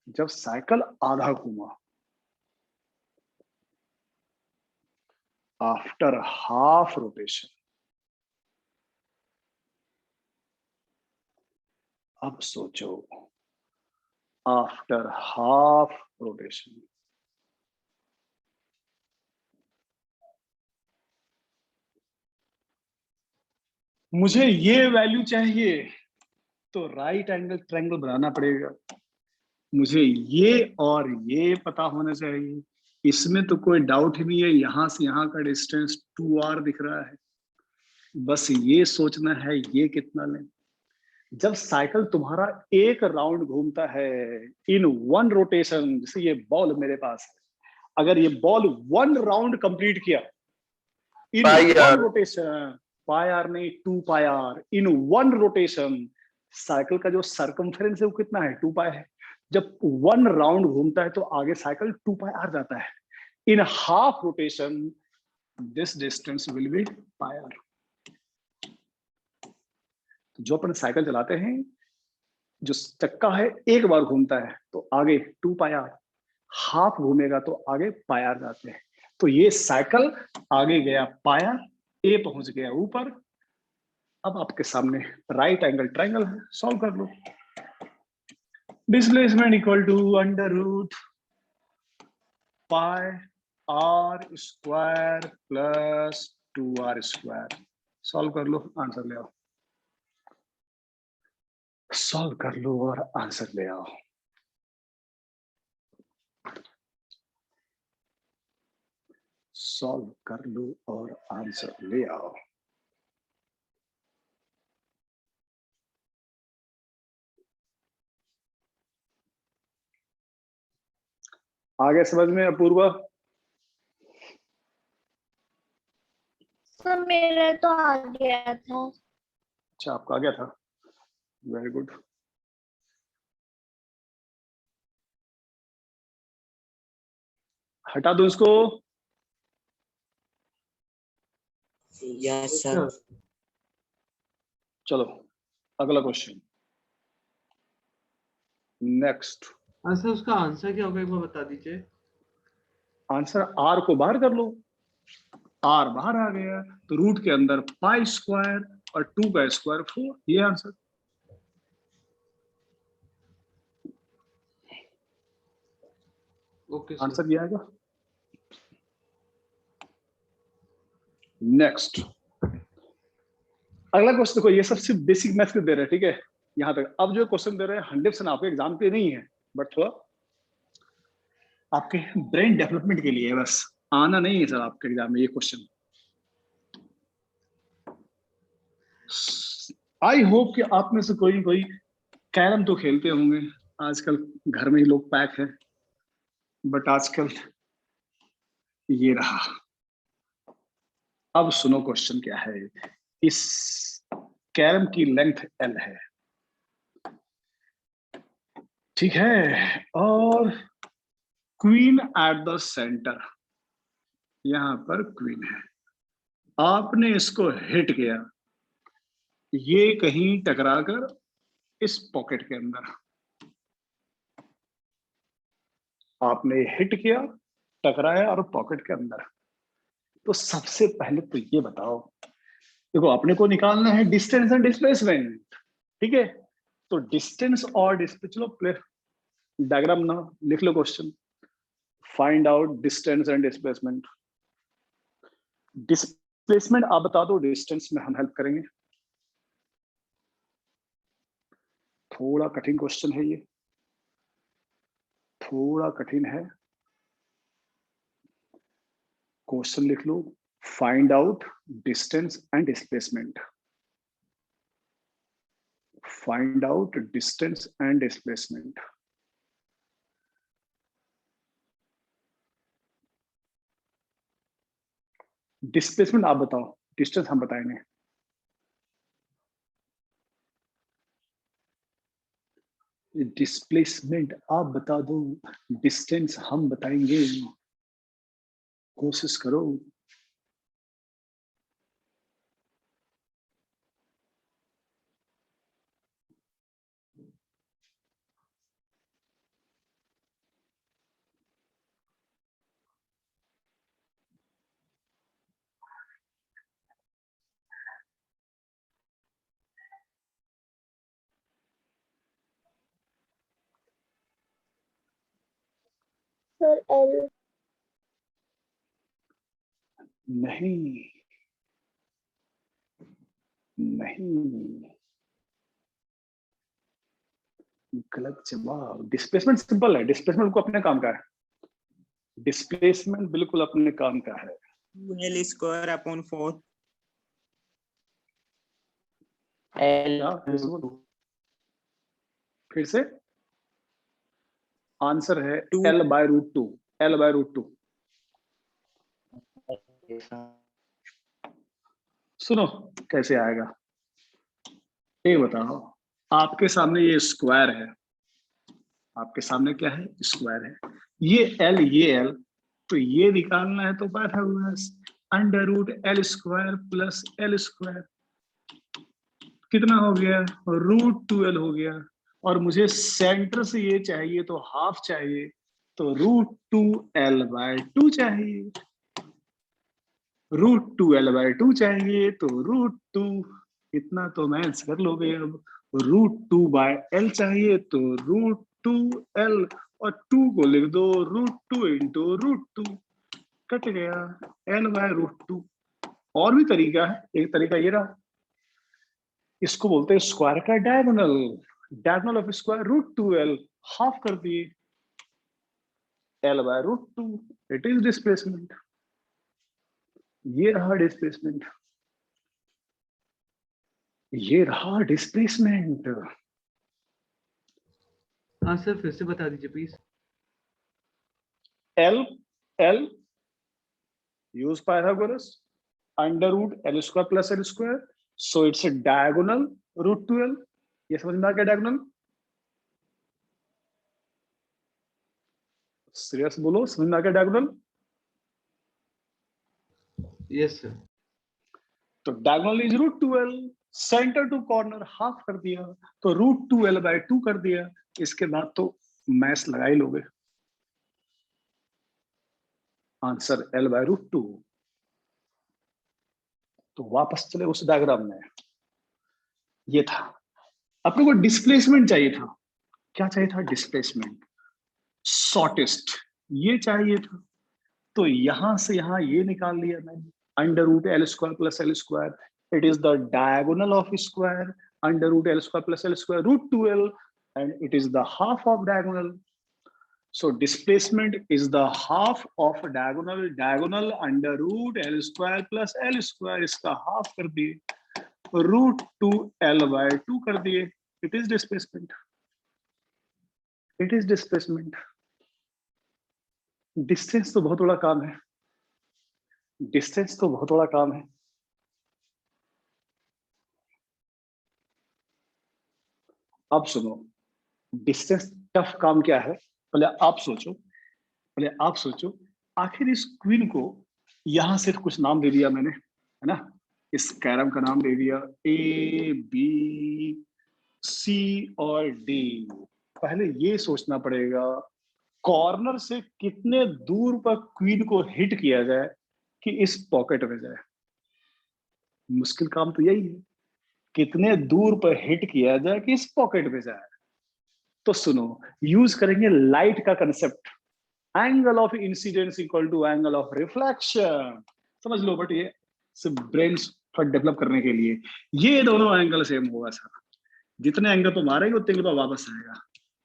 जब साइकिल आधा घूमा, आफ्टर हाफ रोटेशन। अब सोचो आफ्टर हाफ रोटेशन, मुझे ये वैल्यू चाहिए तो राइट एंगल ट्रायंगल बनाना पड़ेगा, मुझे ये और ये पता होना चाहिए। इसमें तो कोई डाउट ही नहीं है, यहां से यहां का डिस्टेंस 2r दिख रहा है, बस ये सोचना है ये कितना लें। जब साइकिल तुम्हारा एक राउंड घूमता है इन वन रोटेशन, जैसे ये बॉल मेरे पास है, अगर ये बॉल वन राउंड कंप्लीट किया in pi one R. Rotation, pi R नहीं 2 pi R, in one rotation cycle का जो सरकमफेरेंस है वो कितना है 2 पाई है। जब वन राउंड घूमता है तो आगे साइकिल 2 पाई आर जाता है। In half rotation this distance will be pi r. जो अपन साइकिल चलाते हैं, जो चक्का है एक बार घूमता है तो आगे 2 पाई आर, हाफ घूमेगा तो आगे पाई आर जाते हैं। तो ये साइकिल आगे गया पाई आर, ए पहुंच गया ऊपर। अब आपके सामने राइट एंगल ट्रायंगल है, सॉल्व कर लो। Displacement equal to under root pi R square plus 2r square. Solve कर लो, आंसर ले आओ। सॉल्व कर लो और आंसर ले आओ। सॉल्व कर लो और आंसर ले आओ। आगे समझ में अपूर्वा? सर मेरा तो आ गया था। अच्छा, आपका आ गया था, वेरी गुड। हटा दो इसको। Yes sir. चलो अगला क्वेश्चन, नेक्स्ट। सर उसका आंसर क्या होगा एक बार बता दीजिए। आंसर आर को बाहर कर लो, आर बाहर आ गया तो रूट के अंदर पाई स्क्वायर और 2 का स्क्वायर 4, ये आंसर। ओके आंसर ये आएगा। नेक्स्ट अगला क्वेश्चन देखो, ये सबसे बेसिक मैथ के दे रहे हैं, ठीक है यहां तक। अब जो क्वेश्चन दे रहे हैं 100% आपके एग्जाम के नहीं है, बट थोड़ा आपके ब्रेन डेवलपमेंट के लिए, बस आना नहीं है सर आपके एग्जाम में ये क्वेश्चन। आई होप कि आप में से कोई कोई कैरम तो खेलते होंगे, आजकल घर में ही लोग पैक है, बट आजकल ये रहा। अब सुनो क्वेश्चन क्या है। इस कैरम की लेंथ L है, ठीक है, और क्वीन एट द सेंटर, यहां पर क्वीन है। आपने इसको हिट किया, ये कहीं टकराकर इस पॉकेट के अंदर, आपने हिट किया, टकराया और पॉकेट के अंदर। तो सबसे पहले तो ये बताओ, देखो अपने को निकालना है डिस्टेंस एंड डिस्प्लेसमेंट, ठीक है। तो डिस्टेंस और चलो प्ले डायग्राम ना लिख लो question. Find out distance and displacement. Displacement आप बता दो, डिस्टेंस में हम हेल्प करेंगे। थोड़ा कठिन क्वेश्चन है ये, थोड़ा कठिन है। क्वेश्चन लिख लो, find out distance and displacement. Find out distance and displacement. Displacement आप बताओ, डिस्टेंस हम बताएंगे। डिस्प्लेसमेंट आप बता दो, डिस्टेंस हम बताएंगे। कोशिश करो। Sir L। नहीं नहीं, गलत जवाब। डिस्प्लेसमेंट सिंपल है, डिस्प्लेसमेंट को अपने काम का है, डिस्प्लेसमेंट बिल्कुल अपने काम का है। L square upon 4। L क्या? फिर से बोलो। फिर से आंसर है Two. L/√2, L/√2। सुनो कैसे आएगा, ये बताओ। आपके सामने ये स्क्वायर है, आपके सामने क्या है, स्क्वायर है। ये L, ये L, तो ये निकालना है तो पाइथागोरस √L² प्लस L²। कितना हो गया, √2L हो गया। और मुझे सेंटर से ये चाहिए तो हाफ चाहिए, तो √2L/2 चाहिए। √2L/2 चाहिए तो √2, इतना तो मैथ्स कर लोगे। अब √2/L चाहिए तो √2L, और 2 को लिख दो √2 इंटू √2, कट गया L/√2। और भी तरीका है, एक तरीका ये रहा, इसको बोलते हैं स्क्वायर का diagonal. Diagonal of square √2L, half कर दिए L/√2, इट इज डिस्प्लेसमेंट। ये रहा डिस्प्लेसमेंट, ये रहा डिस्प्लेसमेंट। हाँ सर, फिर से बता दीजिए please. L use Pythagoras √L² plus L², so it's a diagonal √2L। ये समझ में आ गया डायगोनल? सीरियस बोलो, समझ में आ गया डायगोनल? Yes sir. तो diagonal is √2L, centre to corner half कर दिया तो √2L/2 कर दिया। इसके बाद तो मैथ्स लगा ही लोगे, आंसर L/√2। तो वापस चले उस डायग्राम में, ये था अपने को डिस्प्लेसमेंट चाहिए था। क्या चाहिए था, डिस्प्लेसमेंट शॉर्टेस्ट, ये चाहिए था। तो यहां से यहां ये निकाल लिया मैंने, √L² plus L², it is the diagonal of square √L² plus L² √2L, and it is the half of diagonal. So displacement is the half of diagonal, diagonal √L² plus L², इसका हाफ कर दिए, √2L/2 कर दिए, it is displacement, it is displacement। Distance तो बहुत बड़ा काम है, डिस्टेंस तो बहुत बड़ा काम है। अब सुनो, डिस्टेंस टफ काम क्या है, पहले आप सोचो, आखिर इस क्वीन को यहां सिर्फ कुछ नाम दे दिया मैंने, है ना, इस कैरम का नाम दे दिया A, B, C और D। पहले ये सोचना पड़ेगा कॉर्नर से कितने दूर पर क्वीन को हिट किया जाए कि इस पॉकेट में जाए। मुश्किल काम तो यही है, कितने दूर पर हिट किया जाए कि इस पॉकेट में जाए। तो सुनो, यूज करेंगे लाइट का concept, angle of incidence equal to angle of reflection. समझ लो, बट ये सिर्फ ब्रेन पर डेवलप करने के लिए। ये दोनों एंगल सेम होगा सर, जितने एंगल पर मारेंगे उतने एंगल पर वापस आएगा।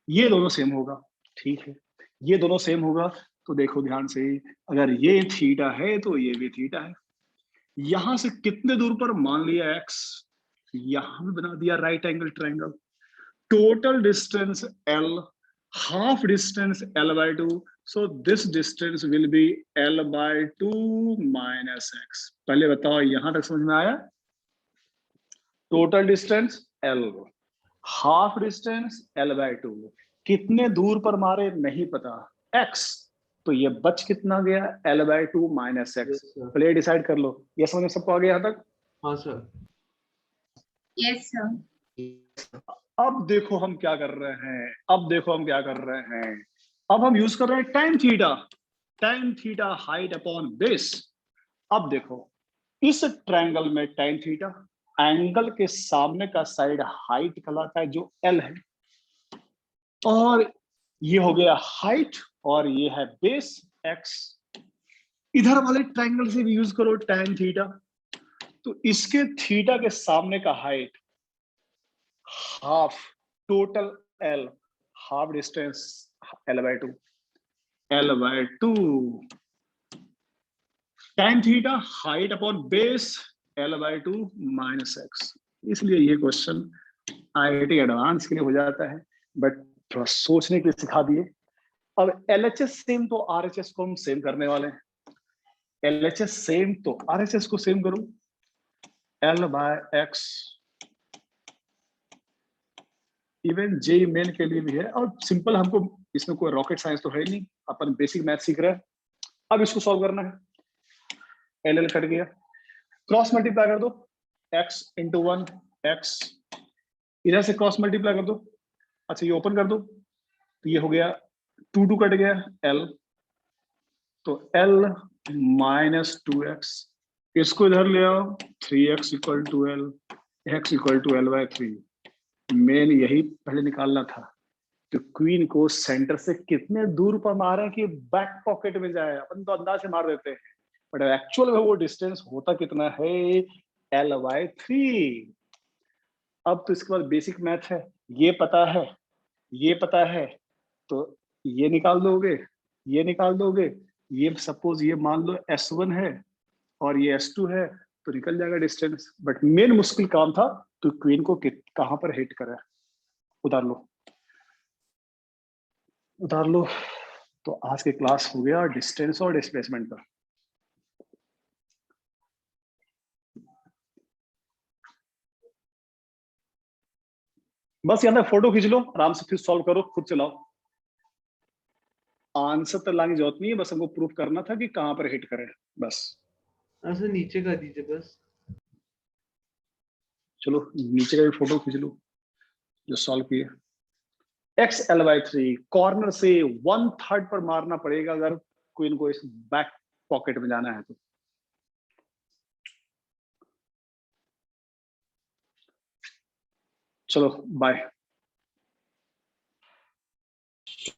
ये दोनों सेम होगा, ठीक है, ये दोनों सेम होगा। तो देखो ध्यान से, अगर ये थीटा है तो ये भी थीटा है। यहां से कितने दूर पर, मान लिया x, यहां भी बना दिया right angle triangle. Total distance L, half distance L/2, so this distance will be L/2 minus x। पहले बताओ, यहां तक समझ में आया? Total distance L, half distance L/2, कितने दूर पर मारे नहीं पता, x, तो ये बच कितना गया, L/2 minus x। पहले डिसाइड कर लो, ये समझ में सबको आ गया यहाँ तक? हाँ सर। Yes, sir. अब देखो हम क्या कर रहे हैं, अब हम यूज कर रहे हैं tan theta height upon base. अब देखो इस ट्रायंगल में tan थीटा, एंगल के सामने का साइड हाइट कहलाता है जो L है, और ये हो गया हाइट, और ये है बेस x। इधर वाले ट्रायंगल से भी यूज करो tan थीटा, तो इसके थीटा के सामने का height half, total L, half distance L/2, tan theta height upon base L/2 minus x। इसलिए ये क्वेश्चन IIT एडवांस के लिए हो जाता है, बट थोड़ा सोचने के लिए सिखा दिए। अब LHS सेम तो RHS को हम सेम करने वाले हैं। LHS सेम तो RHS को सेम करो, L/X। इवन J मेन के लिए भी है, और सिंपल, हमको इसमें कोई रॉकेट साइंस तो है नहीं, अपन बेसिक मैथ सीख रहे हैं। अब इसको सॉल्व करना है। LL कट गया, क्रॉस मल्टीप्लाई कर दो, x इंटू 1 x, इधर से क्रॉस मल्टीप्लाई कर दो। अच्छा ये ओपन कर दो, तो ये हो गया 2 कट गया L, तो L माइनस 2x, इसको इधर ले आओ, 3x equal to L, x equal to L/3। मेन यही पहले निकालना था, तो क्वीन को सेंटर से कितने दूर पर मारे कि बैक पॉकेट में जाए। अपन तो अंदाज से मार देते हैं, बट एक्चुअल में वो डिस्टेंस होता कितना है, L/3। अब तो इसके बाद बेसिक मैथ है, ये पता है, ये पता है, तो ये निकाल दोगे, ये निकाल दोगे। ये सपोज ये मान लो S1 है और ये S2 है, तो निकल जाएगा डिस्टेंस। बट मेन मुश्किल काम था तो क्वीन को कहां पर हिट करा। उतार लो, उतार लो। तो आज की क्लास हो गया डिस्टेंस और डिस्प्लेसमेंट का। बस यहाँ फोटो खींच लो, आराम से फिर सॉल्व करो, खुद चलाओ। आंसर तो लाने की जरूरत नहीं है, बस हमको प्रूफ करना था कि कहां पर हिट करें, बस। सर नीचे का दीजिए बस। चलो नीचे का भी फोटो खींच लो जो सॉल्व किए। x L/3 कॉर्नर से 1/3 पर मारना पड़ेगा अगर क्वीन को इस बैक पॉकेट में जाना है तो। चलो बाय।